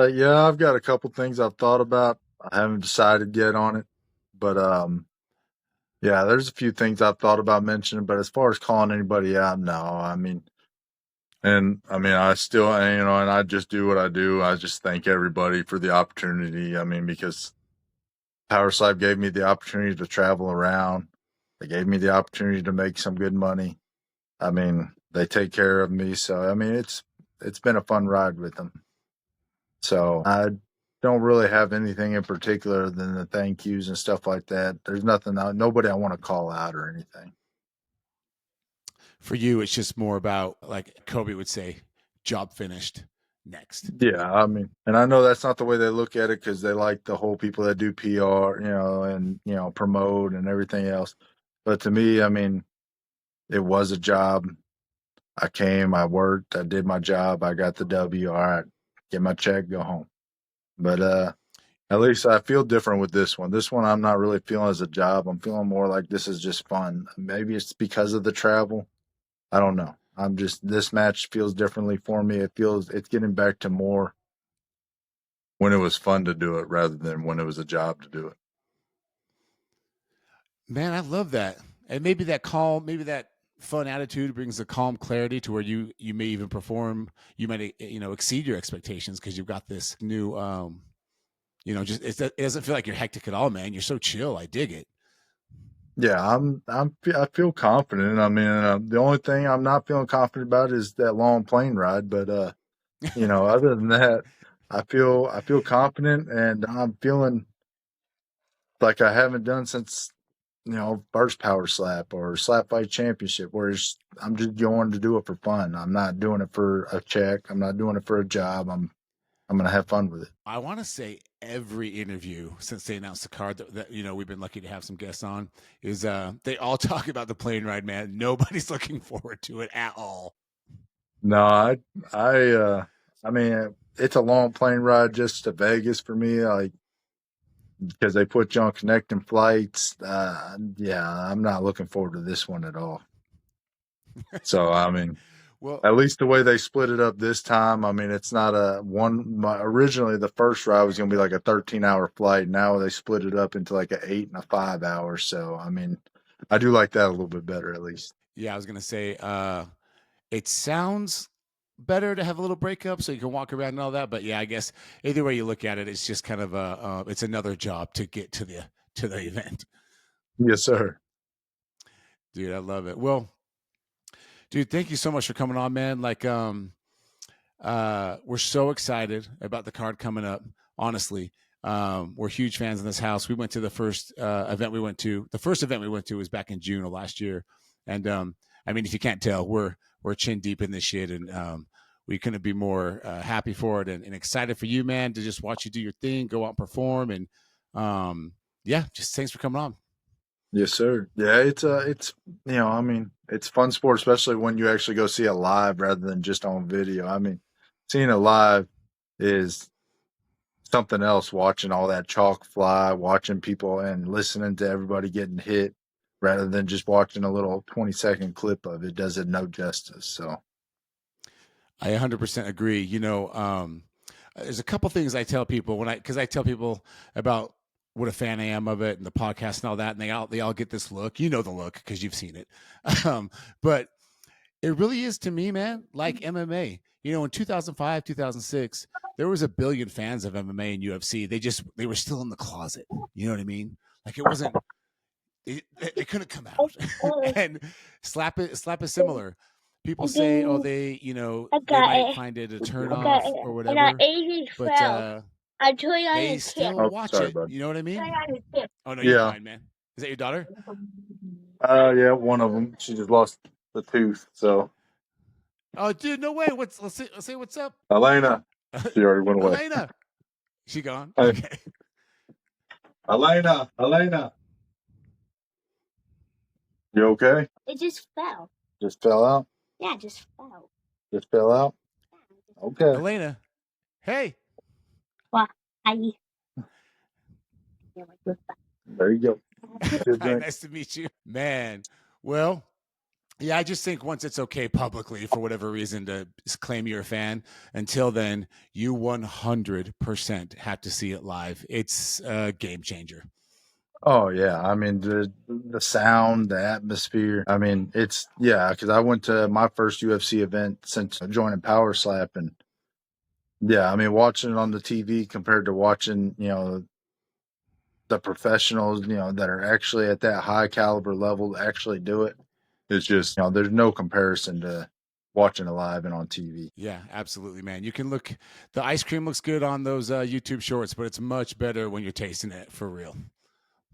yeah, I've got a couple things I've thought about. I haven't decided yet on it, but yeah, there's a few things I've thought about mentioning, but as far as calling anybody out, no. I mean, I still, and I just do what I do. I just thank everybody for the opportunity. I mean, because PowerSlap gave me the opportunity to travel around. They gave me the opportunity to make some good money. I mean, they take care of me. So, I mean, it's been a fun ride with them. So I don't really have anything in particular than the thank yous and stuff like that. There's nobody I want to call out or anything. For you, it's just more about, like Kobe would say, job finished, next. Yeah, I mean, and I know that's not the way they look at it because they like the whole people that do PR, and, promote and everything else. But to me, I mean, it was a job. I came, I worked, I did my job, I got the W. All right, get my check, go home. But at least I feel different with this one. This one I'm not really feeling as a job. I'm feeling more like this is just fun. Maybe it's because of the travel. I don't know. This match feels differently for me. It's getting back to more when it was fun to do it rather than when it was a job to do it. Man, I love that. And maybe that fun attitude brings a calm clarity to where you may even perform. You might, exceed your expectations because you've got this new, just it doesn't feel like you're hectic at all, man. You're so chill. I dig it. Yeah, I feel confident. I mean, the only thing I'm not feeling confident about is that long plane ride. But other than that, I feel confident, and I'm feeling like I haven't done since first power slap or slap fight championship, where I'm just going to do it for fun. I'm not doing it for a check. I'm not doing it for a job. I'm gonna have fun with it. I want to say every interview since they announced the card that we've been lucky to have some guests on is they all talk about the plane ride, man. Nobody's looking forward to it at all. No, I mean, it's a long plane ride just to Vegas for me, like because they put you on connecting flights. Yeah, I'm not looking forward to this one at all. So, I mean, Well, at least the way they split it up this time, I mean, it's not a one. Originally, the first ride was going to be like a 13-hour flight. Now they split it up into like an 8 and a 5 hour. So, I mean, I do like that a little bit better, at least. yeah, I was gonna say it sounds better to have a little breakup so you can walk around and all that. But yeah, I guess either way you look at it, it's just kind of it's another job to get to the event. Yes, sir. Dude, I love it. Well, dude, thank you so much for coming on, man. Like, we're so excited about the card coming up. Honestly, we're huge fans in this house. We went to the first event we went to. The first event we went to was back in June of last year, and I mean, if you can't tell, we're chin deep in this shit, and we couldn't be more happy for it and excited for you, man, to just watch you do your thing, go out and perform, and yeah, just thanks for coming on. Yes, sir. Yeah, it's I mean, it's fun sport, especially when you actually go see it live rather than just on video. I mean, seeing it live is something else. Watching all that chalk fly, watching people and listening to everybody getting hit, rather than just watching a little 20-second clip of it, does it no justice. So, I 100% agree. There's a couple things I tell people because I tell people about what a fan I am of it and the podcast and all that, and they all get this look. You know the look because you've seen it, but it really is to me, man, like MMA. In 2005, 2006, there was a billion fans of MMA and UFC. They were still in the closet. You know what I mean? Like it wasn't. They couldn't come out. And slap is similar. People say, oh, they might find it a turn off or whatever, but they still watch sorry, it. bud. You know what I mean? Oh no, you're Yeah. fine, man. Is that your daughter? Yeah, one of them. She just lost the tooth. So, Oh, dude, no way. Let's say what's up, Elena. She already went away. Elena. She gone. Hey. Okay. Elena. You okay? It just fell. Just fell out? Yeah, it just fell. Just fell out? Okay. Elena. Hey. Well, There you go. Hi, nice to meet you. Man. Well, yeah, I just think once it's okay publicly for whatever reason to claim you're a fan, until then, you 100% have to see it live. It's a game changer. Oh yeah, I mean the sound, the atmosphere. I mean because I went to my first UFC event since joining PowerSlap, and yeah, I mean watching it on the TV compared to watching the professionals that are actually at that high caliber level to actually do it. It's just there's no comparison to watching it live and on TV. Yeah, absolutely, man. You can look. The ice cream looks good on those YouTube shorts, but it's much better when you're tasting it for real.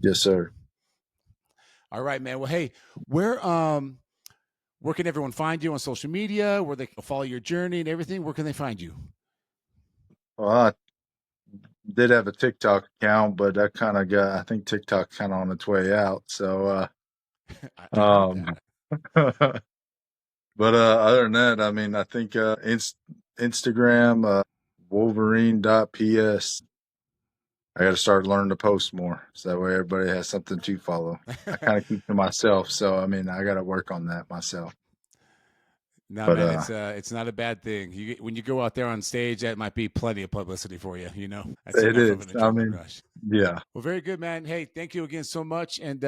Yes, sir. All right, man. Well, hey, where can everyone find you on social media? Where they can follow your journey and everything? Where can they find you? Well, I did have a TikTok account, but that kind of I think TikTok kind of on its way out. So, but other than that, I mean, I think Instagram, Wolverine.ps. I got to start learning to post more, so that way everybody has something to follow. I kind of keep to myself, so I mean, I got to work on that myself. No, man, it's not a bad thing. When you go out there on stage, that might be plenty of publicity for you. That's it enough is. Of an adrenaline rush. Yeah. Well, very good, man. Hey, thank you again so much, and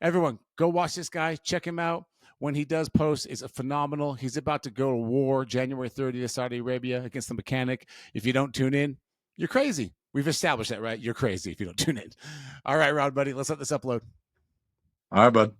everyone, go watch this guy. Check him out. When he does post, it's phenomenal. He's about to go to war January 30th, Saudi Arabia against the Mechanic. If you don't tune in, you're crazy. We've established that, right? You're crazy if you don't tune in. All right, Rod, buddy, let's let this upload. All right, bud.